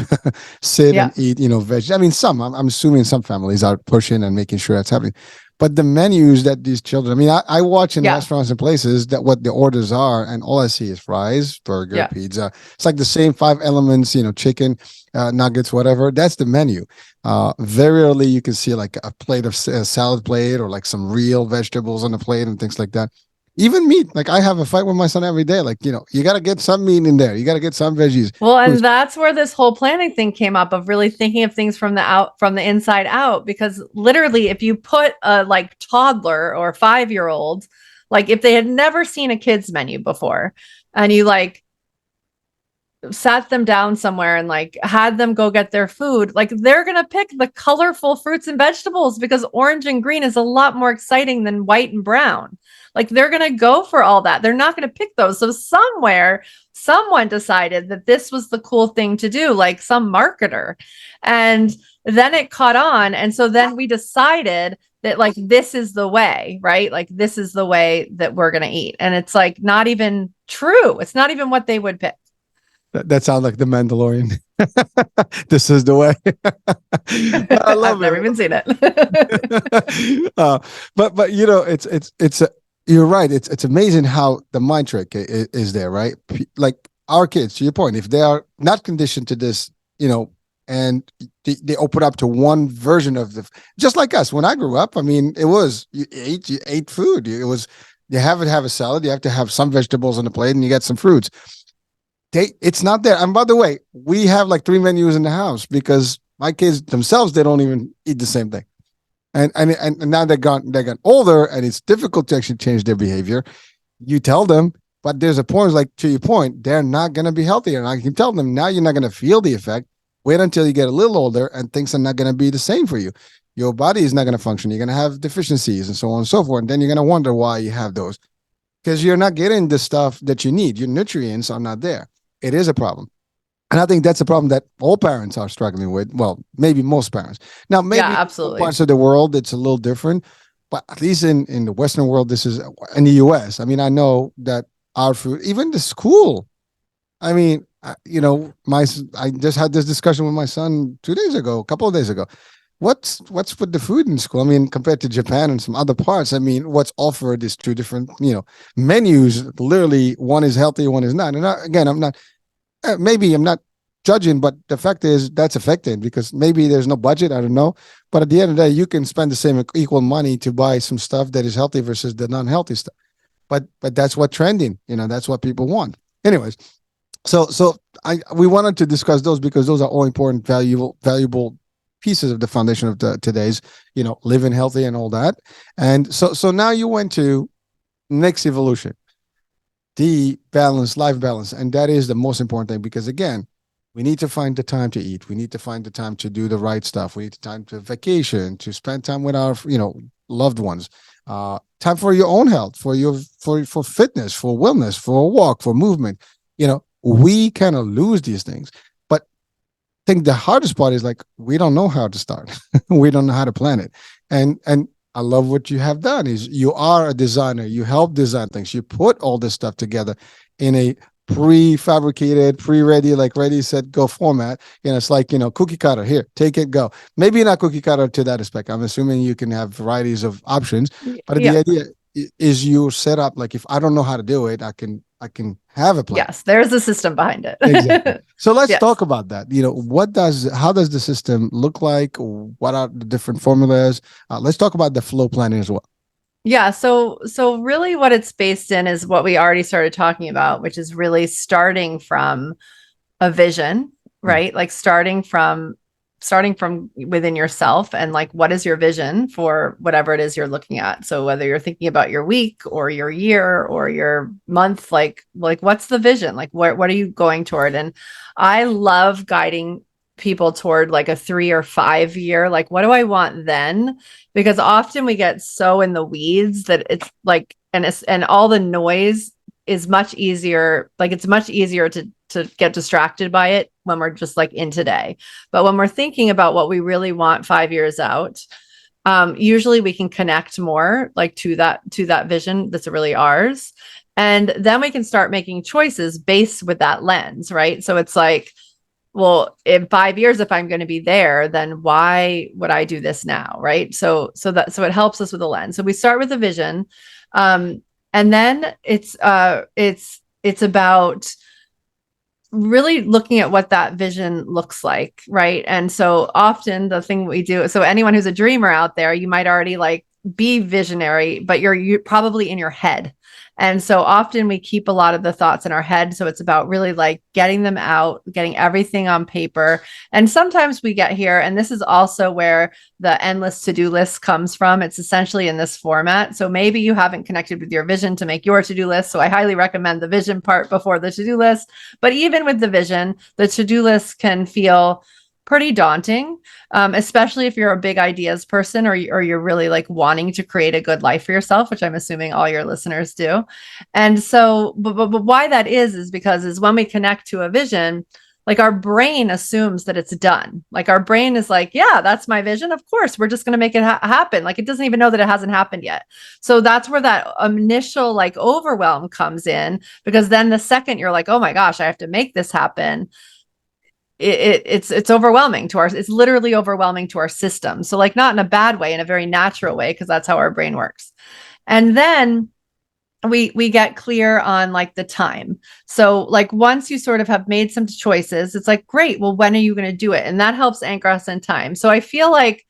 sit and eat, veg. I mean, I'm assuming some families are pushing and making sure that's happening. But the menus that these children, I mean, I watch in restaurants and places that what the orders are, and all I see is fries, burger, pizza. It's like the same 5 elements, chicken, nuggets, whatever. That's the menu. Very rarely you can see like a plate of a salad plate, or like some real vegetables on the plate and things like that. Even meat. Like, I have a fight with my son every day. Like, you got to get some meat in there. You got to get some veggies. Well, and that's where this whole planning thing came up, of really thinking of things from the inside out. Because literally, if you put a like toddler or 5-year-old, like if they had never seen a kid's menu before, and you like sat them down somewhere and like had them go get their food, like they're going to pick the colorful fruits and vegetables, because orange and green is a lot more exciting than white and brown. Like, they're going to go for all that. They're not going to pick those. So somewhere, someone decided that this was the cool thing to do, like some marketer. And then it caught on. And so then we decided that like, this is the way, right? Like, this is the way that we're going to eat. And it's like, not even true. It's not even what they would pick. That sounds like the Mandalorian. This is the way. I love I've never even seen it. But it's you're right. It's amazing how the mind trick is there, right? Like, our kids, to your point, if they are not conditioned to this, and they open up to one version of just like us. When I grew up, I mean, it was you ate food. It was you have a salad. You have to have some vegetables on the plate, and you get some fruits. It's not there. And by the way, we have like 3 menus in the house, because my kids themselves, they don't even eat the same thing. And now they got older, and it's difficult to actually change their behavior. You tell them, but there's a point, like to your point, they're not going to be healthier. And I can tell them, now you're not going to feel the effect. Wait until you get a little older, and things are not going to be the same for you. Your body is not going to function. You're going to have deficiencies and so on and so forth. And then you're going to wonder why you have those, because you're not getting the stuff that you need. Your nutrients are not there. It is a problem. And I think that's a problem that all parents are struggling with. Well, maybe most parents. Now, maybe absolutely. In parts of the world, it's a little different. But at least in the Western world, this is in the US. I mean, I know that our food, even the school. I mean, I just had this discussion with my son a couple of days ago. What's with the food in school? I mean, compared to Japan and some other parts, I mean, what's offered is 2 different, menus. Literally, one is healthy, one is not. And again, I'm not judging, but the fact is that's affecting, because maybe there's no budget. I don't know. But at the end of the day, you can spend the same equal money to buy some stuff that is healthy versus the non-healthy stuff. But that's what trending, that's what people want. Anyways, so we wanted to discuss those, because those are all important, valuable pieces of the foundation of today's, living healthy and all that. And so now you went to next evolution, the life balance. And that is the most important thing, because again, we need to find the time to eat. We need to find the time to do the right stuff. We need the time to vacation, to spend time with our, loved ones, time for your own health, for fitness, for wellness, for a walk, for movement. We kind of lose these things. think the hardest part is like, we don't know how to start. We don't know how to plan it. And I love what you have done is you are a designer. You help design things. You put all this stuff together in a prefabricated, pre-ready, like ready, set, go format. And it's like, cookie cutter, here, take it, go. Maybe not cookie cutter to that aspect. I'm assuming you can have varieties of options, but the idea is you set up, like, if I don't know how to do it, I can have a plan. Yes, there's a system behind it. Exactly. So let's talk about that. How does the system look like? What are the different formulas? Let's talk about the flow planning as well. Yeah. So really what it's based in is what we already started talking about, which is really starting from a vision, right? Like starting from within yourself, and like, what is your vision for whatever it is you're looking at? So whether you're thinking about your week or your year or your month, like what's the vision? Like, what are you going toward? And I love guiding people toward like a 3 or 5 year, like, what do I want then? Because often we get so in the weeds that it's like, and all the noise is much easier. Like, it's much easier to get distracted by it when we're just like in today. But when we're thinking about what we really want 5 years out, usually we can connect more like to that vision that's really ours. And then we can start making choices based with that lens, right? So it's like, well, in 5 years, if I'm going to be there, then why would I do this now? Right. So it helps us with a lens. So we start with a vision. And then it's about really looking at what that vision looks like. Right. And so often the thing we do, so anyone who's a dreamer out there, you might already like be visionary, but you're probably in your head. And so often we keep a lot of the thoughts in our head. So it's about really like getting them out, getting everything on paper. And sometimes we get here, and this is also where the endless to-do list comes from. It's essentially in this format. So maybe you haven't connected with your vision to make your to-do list. So I highly recommend the vision part before the to-do list. But even with the vision, the to-do list can feel pretty daunting, especially if you're a big ideas person, or you're really like wanting to create a good life for yourself, which I'm assuming all your listeners do. And so, but why that is because when we connect to a vision, like our brain assumes that it's done. Like our brain is like, yeah, that's my vision. Of course, we're just going to make it happen. Like it doesn't even know that it hasn't happened yet. So that's where that initial like overwhelm comes in, because then the second you're like, oh my gosh, I have to make this happen, it's overwhelming to it's literally overwhelming to our system. So like, not in a bad way, in a very natural way, because that's how our brain works. And then we get clear on like the time. So like, once you sort of have made some choices, it's like, great, well, when are you going to do it? And that helps anchor us in time. So I feel like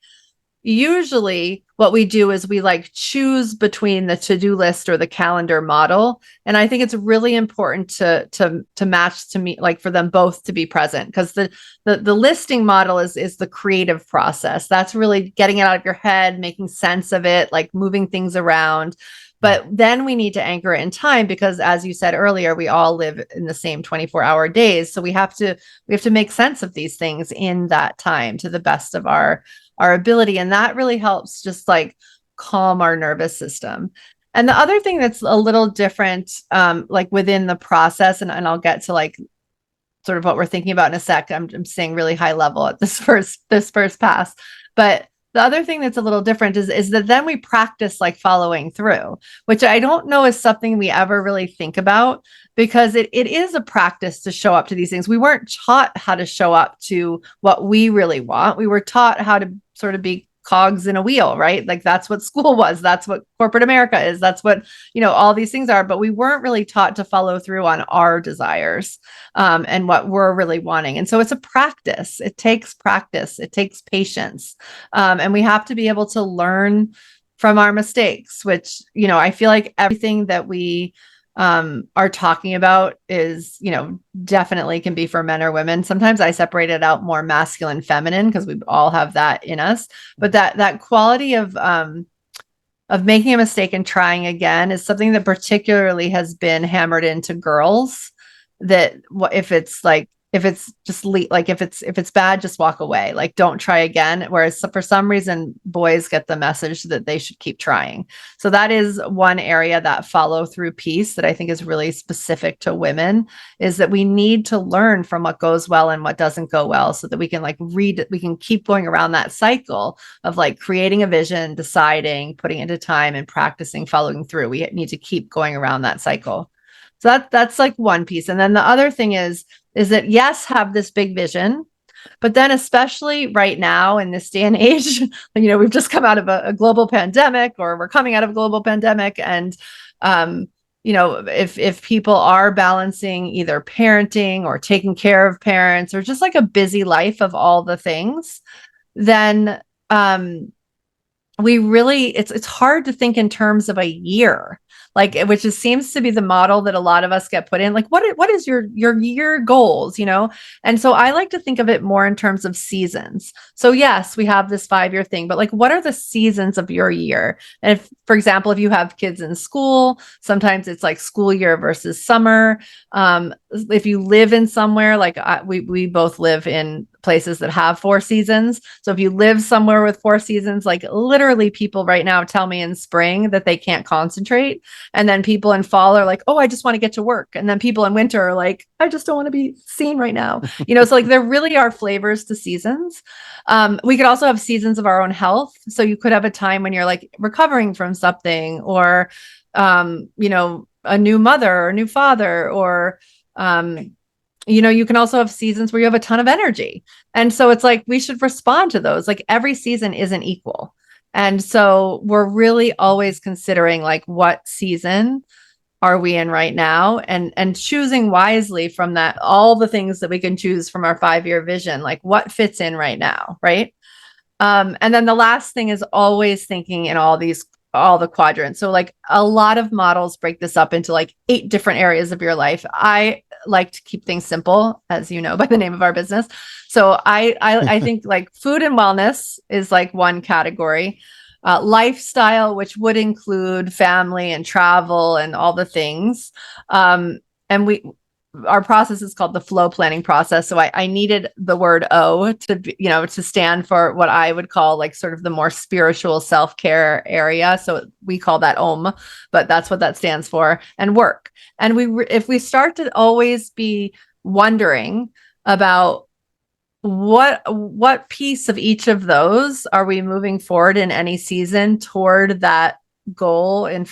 usually what we do is we like choose between the to-do list or the calendar model. And I think it's really important to match, to me, like for them both to be present, because the listing model is the creative process. That's really getting it out of your head, making sense of it, like moving things around. But then we need to anchor it in time, because as you said earlier, we all live in the same 24-hour days. So we have to make sense of these things in that time to the best of our ability. And that really helps just like calm our nervous system. And the other thing that's a little different, like within the process, and I'll get to like sort of what we're thinking about in a sec. I'm staying really high level at this first pass. But the other thing that's a little different is that then we practice like following through, which I don't know is something we ever really think about, because it is a practice to show up to these things. We weren't taught how to show up to what we really want. We were taught how to sort of be cogs in a wheel, right? Like that's what school was. That's what corporate America is. That's what, all these things are, but we weren't really taught to follow through on our desires, and what we're really wanting. And so it's a practice. It takes practice. It takes patience. And we have to be able to learn from our mistakes, which, I feel like everything that we are talking about is, definitely can be for men or women. Sometimes I separate it out more masculine, feminine, because we all have that in us. But that quality of making a mistake and trying again is something that particularly has been hammered into girls, that if it's like if it's just like if it's bad, just walk away. Like don't try again. Whereas for some reason, boys get the message that they should keep trying. So that is one area, that follow through piece, that I think is really specific to women, is that we need to learn from what goes well and what doesn't go well, so that we can we can keep going around that cycle of like creating a vision, deciding, putting into time, and practicing following through. We need to keep going around that cycle. So that's like one piece. And then the other thing is that, yes, have this big vision, but then especially right now in this day and age, we've just come out of a global pandemic, or we're coming out of a global pandemic. And, if people are balancing either parenting or taking care of parents, or just like a busy life of all the things, then it's hard to think in terms of a year, which seems to be the model that a lot of us get put in. Like, what is your year goals, And so I like to think of it more in terms of seasons. So yes, we have this 5-year thing, but like, what are the seasons of your year? And for example, if you have kids in school, sometimes it's like school year versus summer. If you live in somewhere, like we both live in places that have 4 seasons. So if you live somewhere with 4 seasons, like literally people right now tell me in spring that they can't concentrate. And then people in fall are like, oh, I just want to get to work. And then people in winter are like, I just don't want to be seen right now. So like there really are flavors to seasons. We could also have seasons of our own health. So you could have a time when you're like recovering from something, or, a new mother or a new father, or, you can also have seasons where you have a ton of energy. And so it's like, we should respond to those. Like every season isn't equal. And so we're really always considering like, what season are we in right now, and choosing wisely from that, all the things that we can choose from our 5-year vision, like what fits in right now. Right. And then the last thing is always thinking in all the quadrants. So like a lot of models break this up into like 8 different areas of your life. I like to keep things simple, as you know, by the name of our business. So I think like food and wellness is like one category. Lifestyle, which would include family and travel and all the things. And our process is called the flow planning process. So I needed the word O to stand for what I would call like sort of the more spiritual self-care area. So we call that OM, but that's what that stands for, and work. And if we start to always be wondering about what piece of each of those are we moving forward in any season toward that goal, and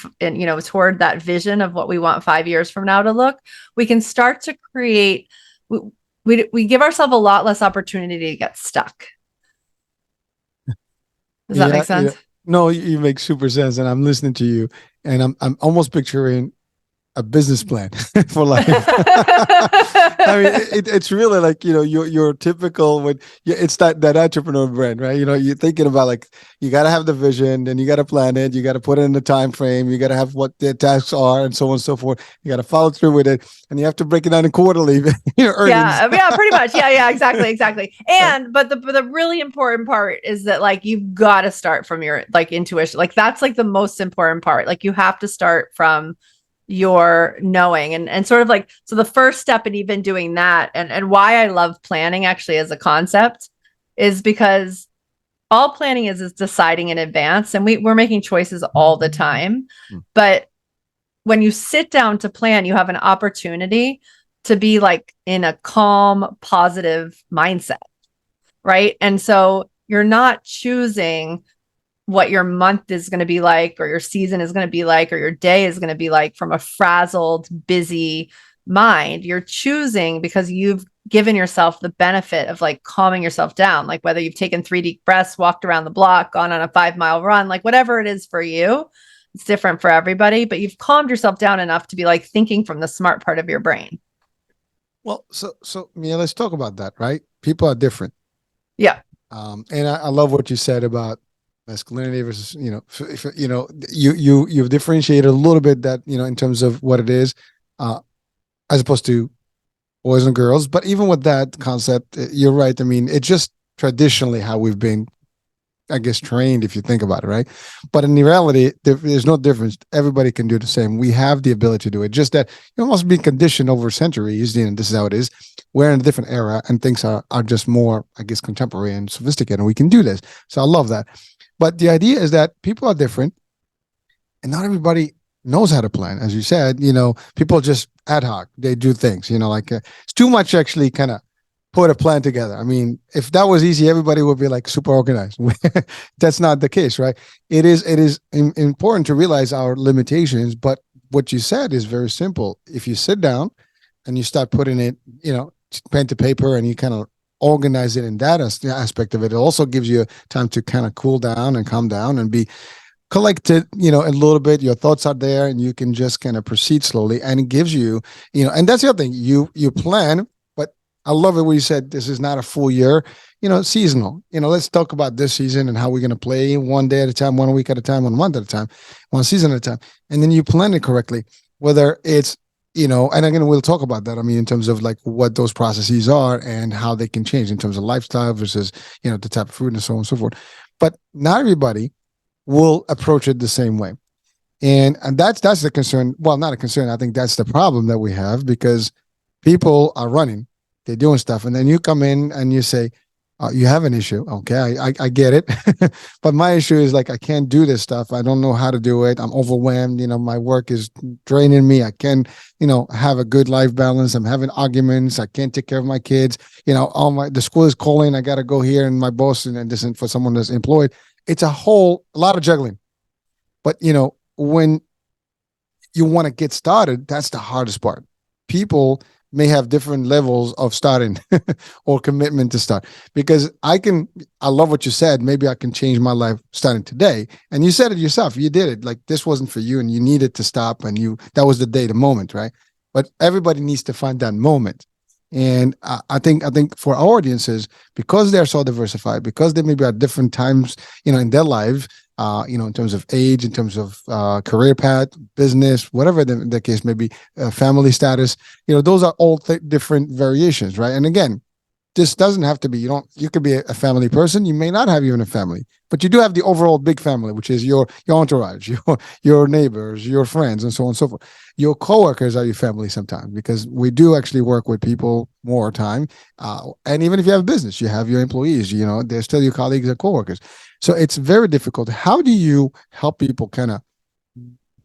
toward that vision of what we want 5 years from now to look, we can start to create, we give ourselves a lot less opportunity to get stuck. Does that make sense? No, you make super sense. And I'm listening to you, and I'm almost picturing a business plan for life. I mean, it's really like, your typical, it's that entrepreneur brand, right? You're thinking about like, you got to have the vision, and you got to plan it. You got to put it in the time frame. You got to have what the tasks are, and so on and so forth. You got to follow through with it, and you have to break it down in quarterly. Yeah, pretty much. Yeah, exactly. And, but the really important part is that like, you've got to start from your like intuition. Like that's like the most important part. Like you have to start from your knowing, and sort of like, so the first step in even doing that, and why I love planning actually as a concept, is because all planning is deciding in advance, and we're making choices all the time. But when you sit down to plan, you have an opportunity to be like in a calm, positive mindset, right? And so you're not choosing what your month is going to be like, or your season is going to be like, or your day is going to be like from a frazzled, busy mind. You're choosing because you've given yourself the benefit of like calming yourself down, like whether you've taken 3 deep breaths, walked around the block, gone on a 5-mile run, like whatever it is for you. It's different for everybody, but you've calmed yourself down enough to be like thinking from the smart part of your brain. Well, so Mia, let's talk about that, right? People are different. Yeah. And I love what you said about masculinity versus, you've differentiated a little bit that, in terms of what it is, as opposed to boys and girls. But even with that concept, you're right. I mean, it's just traditionally how we've been I guess, trained if you think about it, right? But in reality, there's no difference. Everybody can do the same. We have the ability to do it. Just that you must be conditioned over centuries. This is how it is. We're in a different era, and things are just more, I guess, contemporary and sophisticated, and we can do this. So I love that. But the idea is that people are different, and not everybody knows how to plan. As you said, people just ad hoc. They do things. Like it's too much actually kind of put a plan together. I mean, if that was easy, everybody would be like super organized. That's not the case, right? It is important to realize our limitations, but what you said is very simple. If you sit down and you start putting it, pen to paper, and you kind of organize it in that aspect of it, it also gives you time to kind of cool down and calm down and be collected, a little bit. Your thoughts are there, and you can just kind of proceed slowly. And it gives you, and that's the other thing. You plan. I love it when you said this is not a full year, seasonal. Let's talk about this season and how we're going to play one day at a time, 1 week at a time, 1 month at a time, 1 season at a time. And then you plan it correctly, whether it's, and again, we'll talk about that. I mean, in terms of like what those processes are and how they can change in terms of lifestyle versus, the type of food and so on and so forth. But not everybody will approach it the same way. And that's the concern. Well, not a concern. I think that's the problem that we have, because people are running. They're doing stuff, and then you come in and you say, you have an issue. Okay, I get it. But my issue is like, I can't do this stuff. I don't know how to do it. I'm overwhelmed. My work is draining me. I can't, have a good life balance. I'm having arguments. I can't take care of my kids. The school is calling. I got to go here, and my boss, and this isn't for someone that's employed. It's a lot of juggling. But, when you want to get started, that's the hardest part. People may have different levels of starting or commitment to start, because I love what you said. Maybe I can change my life starting today. And you said it yourself. You did it. Like, this wasn't for you, and you needed to stop, and that was the moment, right? But everybody needs to find that moment. And I think for our audiences, because they're so diversified, because they may be at different times, in their life, in terms of age, in terms of career path, business, whatever the case may be, family status, those are all different variations, right? And again, this doesn't have to be, you could be a family person. You may not have even a family, but you do have the overall big family, which is your entourage, your neighbors, your friends, and so on and so forth. Your coworkers are your family sometimes, because we do actually work with people more time. And even if you have a business, you have your employees, they're still your colleagues and coworkers. So it's very difficult. How do you help people kind of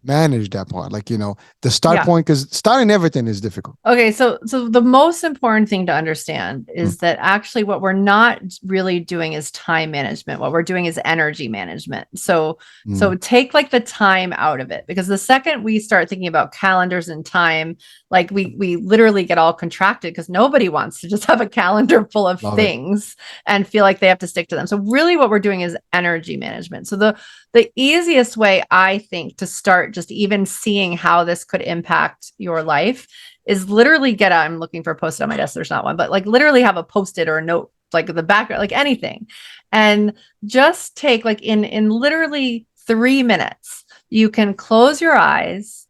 manage that part? Like, the start point, because starting everything is difficult. Okay. So the most important thing to understand is that actually what we're not really doing is time management. What we're doing is energy management. So take like the time out of it, because the second we start thinking about calendars and time, like we literally get all contracted, because nobody wants to just have a calendar full of things and feel like they have to stick to them. So really what we're doing is energy management. So the easiest way, I think, to start just even seeing how this could impact your life is literally I'm looking for a post-it on my desk. There's not one, but like literally have a post-it or a note, like the background, like anything. And just take like in literally 3 minutes, you can close your eyes,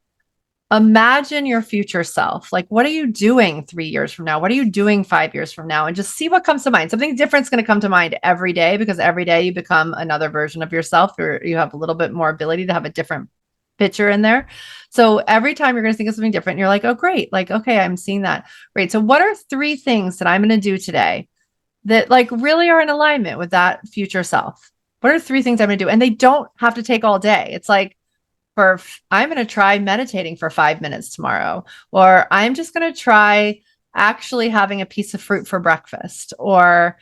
imagine your future self. Like, what are you doing 3 years from now? What are you doing 5 years from now? And just see what comes to mind. Something different is going to come to mind every day, because every day you become another version of yourself, or you have a little bit more ability to have a different picture in there. So every time you're going to think of something different, you're like, oh, great. Like, okay, I'm seeing that. Great. So what are 3 things that I'm going to do today that like really are in alignment with that future self? What are 3 things I'm going to do? And they don't have to take all day. It's like, I'm going to try meditating for 5 minutes tomorrow, or I'm just going to try actually having a piece of fruit for breakfast, or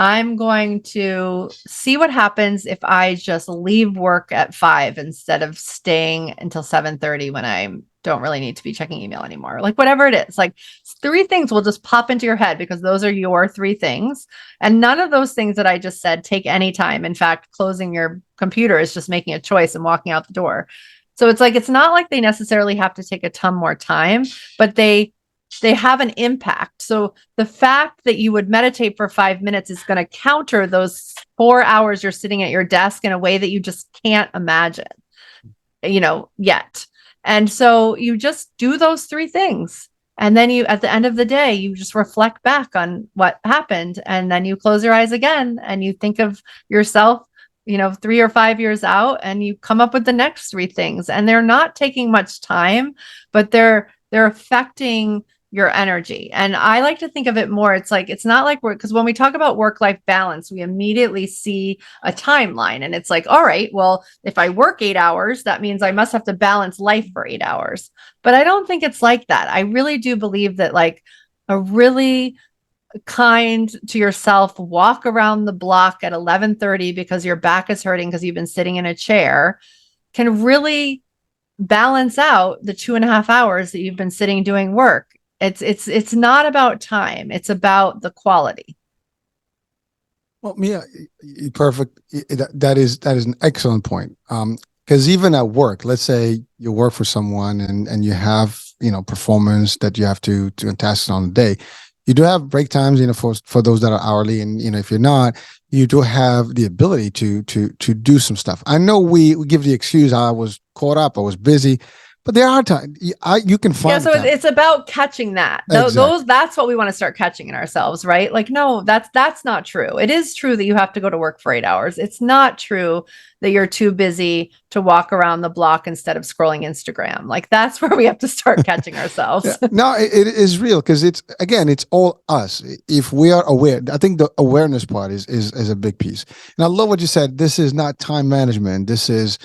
I'm going to see what happens if I just leave work at 5 instead of staying until 7:30 when I don't really need to be checking email anymore. Like whatever it is, like 3 things will just pop into your head, because those are your 3 things. And none of those things that I just said take any time. In fact, closing your computer is just making a choice and walking out the door. So it's like, it's not like they necessarily have to take a ton more time, but they have an impact. So the fact that you would meditate for 5 minutes is going to counter those 4 hours you're sitting at your desk in a way that you just can't imagine, yet. And so you just do those 3 things. And then at the end of the day, you just reflect back on what happened. And then you close your eyes again and you think of yourself 3 or 5 years out, and you come up with the next 3 things, and they're not taking much time, but they're affecting your energy. And I like to think of it more, it's like, it's not like because when we talk about work-life balance, we immediately see a timeline, and it's like, all right, well, if I work 8 hours, that means I must have to balance life for 8 hours. But I don't think it's like that. I really do believe that, like, a really kind to yourself walk around the block at 11:30 because your back is hurting because you've been sitting in a chair can really balance out the 2.5 hours that you've been sitting doing work. It's not about time. It's about the quality. Well, Mia, perfect. That is an excellent point. Because even at work, let's say you work for someone and you have, performance that you have to tasks on the day. You do have break times, for those that are hourly, and if you're not, you do have the ability to do some stuff. I know we give the excuse, I was caught up, I was busy, but there are times you can find. Yeah, so it's about catching that. Exactly. That's what we want to start catching in ourselves, right? Like, no, that's not true. It is true that you have to go to work for 8 hours. It's not true that you're too busy to walk around the block instead of scrolling Instagram. Like, that's where we have to start catching ourselves. Yeah. No, it is real, because it's all us. If we are aware, I think the awareness part is a big piece. And I love what you said. This is not time management. This is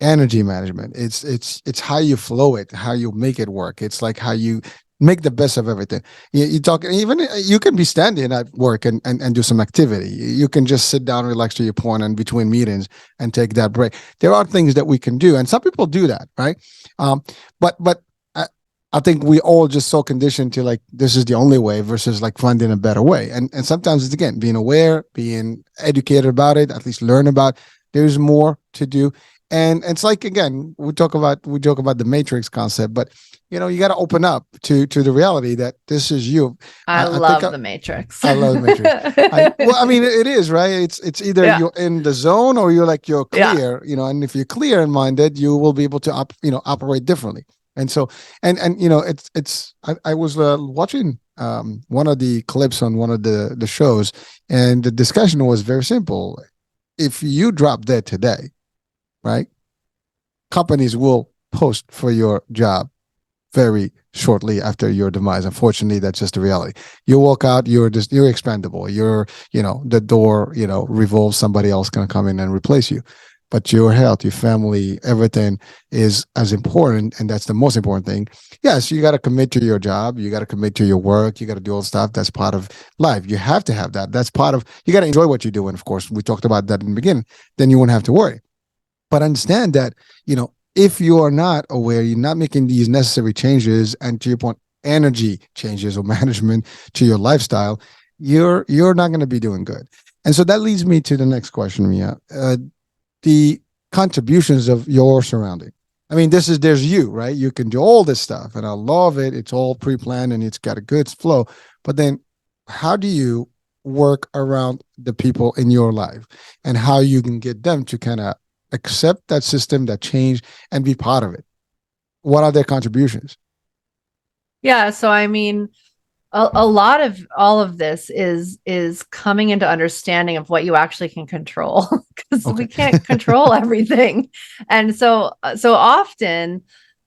energy management. It's how you flow it, how you make it work. It's like how you make the best of everything. You talk, even you can be standing at work and do some activity. You can just sit down, relax to your point, and between meetings and take that break. There are things that we can do, and some people do that, right? But I think we all just so conditioned to, like, this is the only way versus like finding a better way. And sometimes it's, again, being aware, being educated about it, at least learn about. There's more to do. And it's like, again, we joke about the matrix concept, but you got to open up to the reality that this is you. I love the matrix. I love the matrix. I mean, it is, right. It's either you're in the zone or you're clear, and if you're clear in minded, you will be able to operate differently. And so, and I was watching one of the clips on one of the shows, and the discussion was very simple. If you drop dead today, right, companies will post for your job very shortly after your demise. Unfortunately, that's just the reality. You walk out, you're expendable. The door, revolves. Somebody else can come in and replace you. But your health, your family, everything is as important, and that's the most important thing. Yes, you got to commit to your job. You got to commit to your work. You got to do all the stuff. That's part of life. You have to have that. That's part of, you got to enjoy what you do. And of course, we talked about that in the beginning. Then you won't have to worry. But understand that, if you are not aware, you're not making these necessary changes, and to your point, energy changes or management to your lifestyle, you're not going to be doing good. And so that leads me to the next question, Mia. The contributions of your surrounding. I mean, there's you, right? You can do all this stuff, and I love it. It's all pre-planned and it's got a good flow. But then how do you work around the people in your life, and how you can get them to kind of accept that system, that change, and be part of it? What are their contributions? Yeah. So, I mean, a lot of all of this is coming into understanding of what you actually can control, because we can't control everything. And so often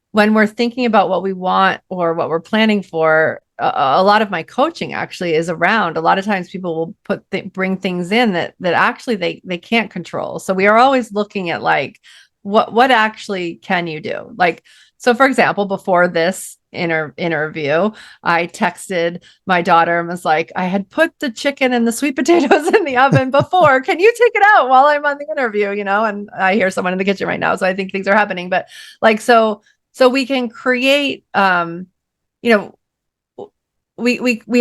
when we're thinking about what we want or what we're planning for, a lot of my coaching actually is around, a lot of times people will bring things in that actually they can't control. So we are always looking at, like, what actually can you do? Like, so for example, before this interview, I texted my daughter and was like, I had put the chicken and the sweet potatoes in the oven before. Can you take it out while I'm on the interview? And I hear someone in the kitchen right now, so I think things are happening. But like, so we can create, we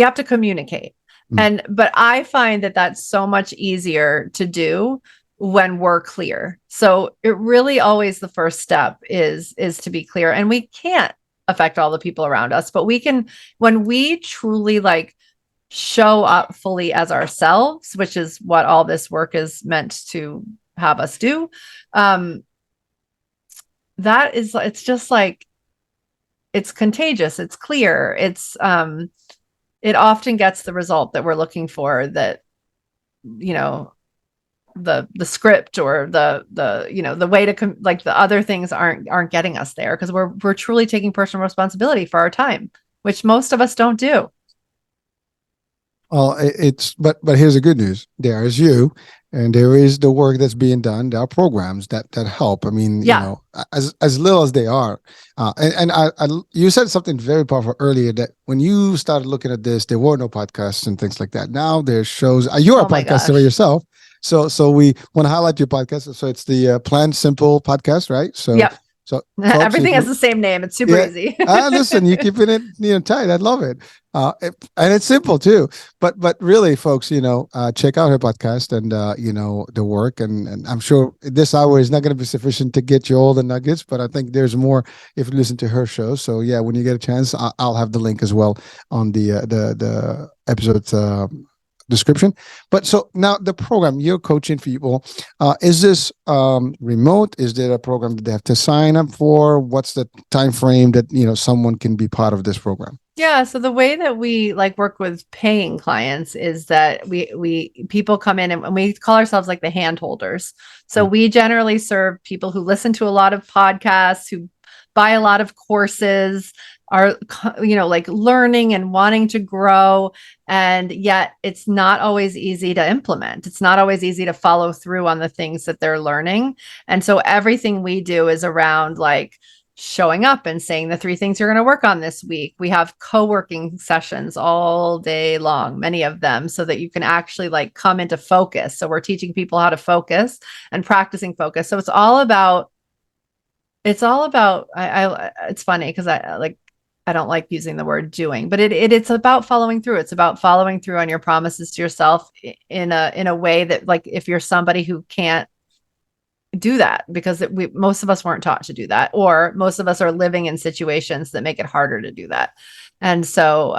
have to communicate. But I find that that's so much easier to do when we're clear. So it really always, the first step is to be clear. And we can't affect all the people around us, but we can, when we truly like show up fully as ourselves, which is what all this work is meant to have us do. It's just like, it's contagious. It's clear. It often gets the result that we're looking for, that, the script or the you know, the way to like the other things aren't getting us there, because we're truly taking personal responsibility for our time, which most of us don't do. Well, but here's the good news. There is you, and there is the work that's being done. There are programs that help. I mean, Yeah. as little as they are. And you said something very powerful earlier, that when you started looking at this, there were no podcasts and things like that. Now there's shows. You're a Oh my podcaster gosh. yourself, so we want to highlight your podcast. So it's the PlanSimple podcast, right? Yep. So folks, Everything has the same name. It's super easy. listen, you keeping it tight. I love it. And it's simple too. But really, folks, check out her podcast and the work. And I'm sure this hour is not going to be sufficient to get you all the nuggets, but I think there's more if you listen to her show. So yeah, when you get a chance, I'll have the link as well on the episode description. But so now the program you're coaching people, is this remote? Is there a program that they have to sign up for? What's the time frame that someone can be part of this program? Yeah, so the way that we like work with paying clients is that we people come in and we call ourselves like the hand holders. So we generally serve people who listen to a lot of podcasts, who buy a lot of courses, are like learning and wanting to grow, and yet it's not always easy to implement. It's not always easy to follow through on the things that they're learning. And so everything we do is around like showing up and saying the 3 things you're going to work on this week. We have co-working sessions all day long, many of them, so that you can actually like come into focus. So we're teaching people how to focus and practicing focus. So it's all about it's funny because I don't like using the word doing, but it's about following through. It's about following through on your promises to yourself in a way that, like, if you're somebody who can't do that, because most of us weren't taught to do that, or most of us are living in situations that make it harder to do that. And so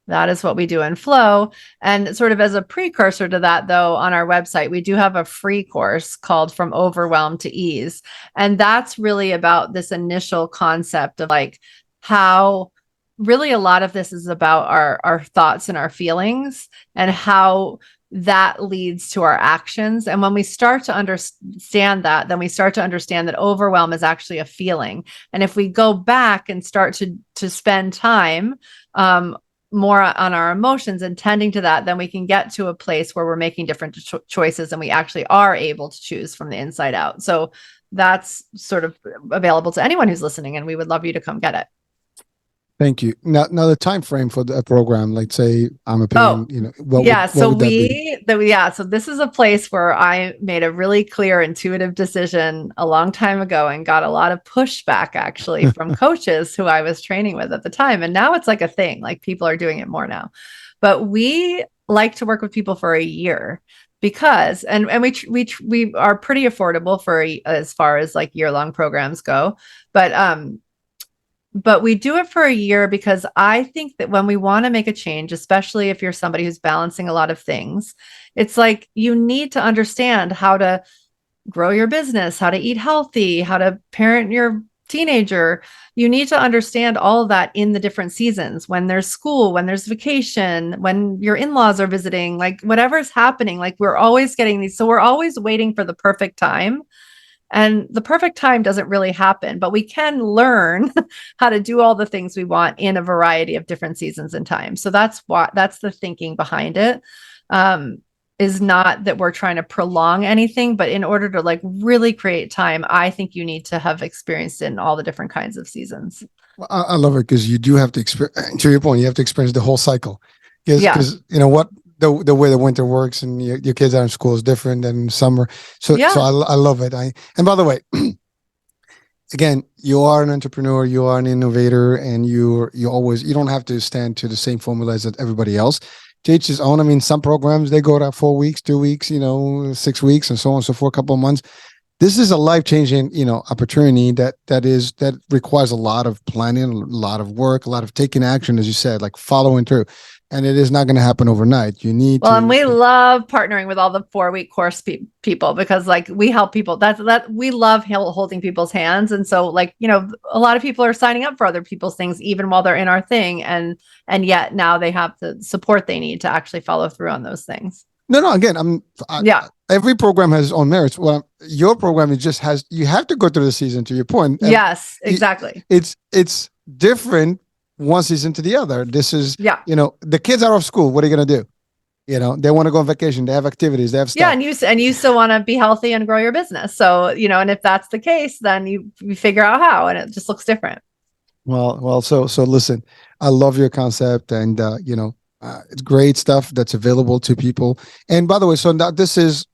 that is what we do in Flow. And sort of as a precursor to that, though, on our website, we do have a free course called From Overwhelm to Ease. And that's really about this initial concept of like how really a lot of this is about our thoughts and our feelings, and how that leads to our actions. And when we start to understand that, then we start to understand that overwhelm is actually a feeling. And if we go back and start to spend time more on our emotions and tending to that, then we can get to a place where we're making different choices, and we actually are able to choose from the inside out. So that's sort of available to anyone who's listening, and we would love you to come get it. Thank you. Now the time frame for the program, like say I'm a paying, what would that be? So this is a place where I made a really clear, intuitive decision a long time ago and got a lot of pushback actually from coaches who I was training with at the time. And now it's like a thing, like people are doing it more now. But we like to work with people for a year because, and we are pretty affordable for as far as like year-long programs go. But we do it for a year because I think that when we want to make a change, especially if you're somebody who's balancing a lot of things, it's like you need to understand how to grow your business, how to eat healthy, how to parent your teenager. You need to understand all of that in the different seasons, when there's school, when there's vacation, when your in-laws are visiting, like whatever's happening, like we're always getting these. So we're always waiting for the perfect time. And the perfect time doesn't really happen, but we can learn how to do all the things we want in a variety of different seasons and times. So that's the thinking behind it. Is not that we're trying to prolong anything, but in order to like really create time, I think you need to have experienced in all the different kinds of seasons. Well, I love it because you do have to experience, to your point, you have to experience the whole cycle. Because what the way the winter works and your kids are in school is different than summer. So I love it. And by the way, again, you are an entrepreneur, you are an innovator, and you don't have to stand to the same formulas that everybody else. To each his own. I mean, some programs they go to 4 weeks, 2 weeks, 6 weeks, and so on and so forth, a couple of months. This is a life-changing, opportunity that requires a lot of planning, a lot of work, a lot of taking action, as you said, like following through. And it is not going to happen overnight. You need and we love partnering with all the 4-week course people because like we help people. That we love holding people's hands. And so like, a lot of people are signing up for other people's things, even while they're in our thing. And yet now they have the support they need to actually follow through on those things. No. Again, Yeah. every program has its own merits. Well, your program, you have to go through the season, to your point. And Yes, exactly. It's different one season to the other. This is, Yeah. the kids are off school. What are you going to do? They want to go on vacation. They have activities. They have stuff. Yeah, and you still want to be healthy and grow your business. So, and if that's the case, then you figure out how, and it just looks different. Well. So listen, I love your concept, and it's great stuff that's available to people. And by the way, so now this is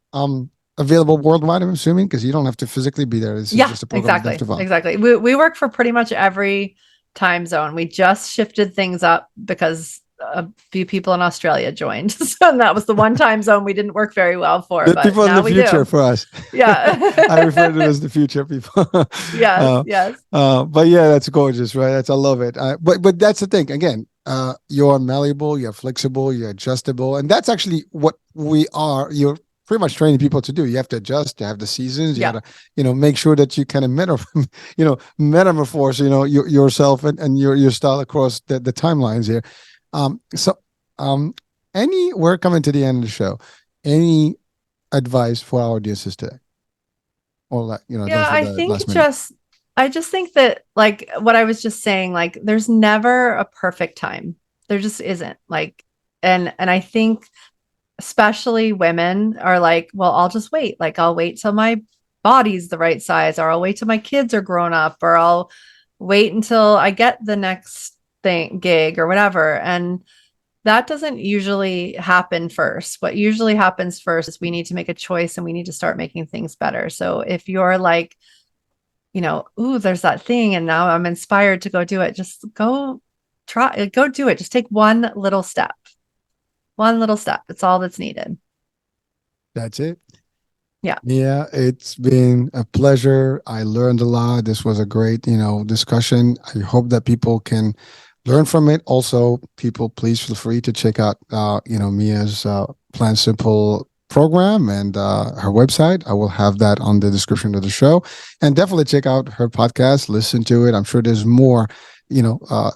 available worldwide, I'm assuming, because you don't have to physically be there. This is just a program you have to follow. Exactly. We work for pretty much every time zone. We just shifted things up because a few people in Australia joined. So that was the one time zone we didn't work very well for. The but people in now the future do. For us. Yeah. I refer to it as the future people. Yes. But yeah, that's gorgeous, right? I love it. But that's the thing. Again, you're malleable, you're flexible, you're adjustable. And that's actually what we are. You're pretty much training people to do. You have to adjust, to have the seasons. You got to, make sure that you kind of metamorphose, yourself and your style across the timelines here. We're coming to the end of the show. Any advice for our audiences today? Or I just think that, like what I was just saying, like there's never a perfect time. There just isn't. Like, and I think especially women are like, well, I'll just wait. Like I'll wait till my body's the right size, or I'll wait till my kids are grown up, or I'll wait until I get the next gig or whatever. And that doesn't usually happen first. What usually happens first is we need to make a choice and we need to start making things better. So if you're like, ooh, there's that thing and now I'm inspired to go do it, just go do it. Just take one little step. It's all that's needed. That's it. Yeah. Yeah, it's been a pleasure. I learned a lot. This was a great, discussion. I hope that people can learn from it. Also, people, please feel free to check out, Mia's PlanSimple program and her website. I will have that on the description of the show. And definitely check out her podcast, listen to it. I'm sure there's more,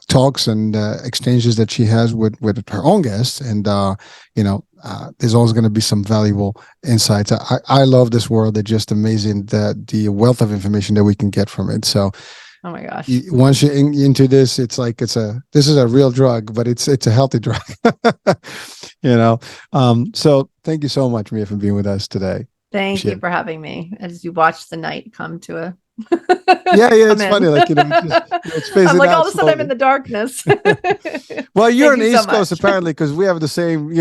talks and exchanges that she has with her own guests. And, there's always going to be some valuable insights. I love this world. It's just amazing, the wealth of information that we can get from it. So, oh my gosh! Once you're into this, it's like this is a real drug, but it's a healthy drug. So thank you so much, Mia, for being with us today. Thank you for having me. As you watch the night come to a yeah, it's funny, like it's I'm like all of a sudden I'm in the darkness. Well, you're on the East Coast apparently, because we have the same.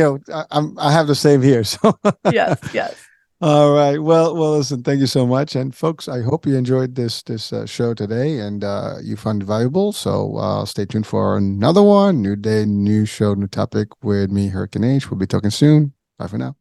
I have the same here. So yes. All right. Well, listen, thank you so much. And folks, I hope you enjoyed this show today and you found it valuable. So stay tuned for another one. New day, new show, new topic with me, Hurricane H. We'll be talking soon. Bye for now.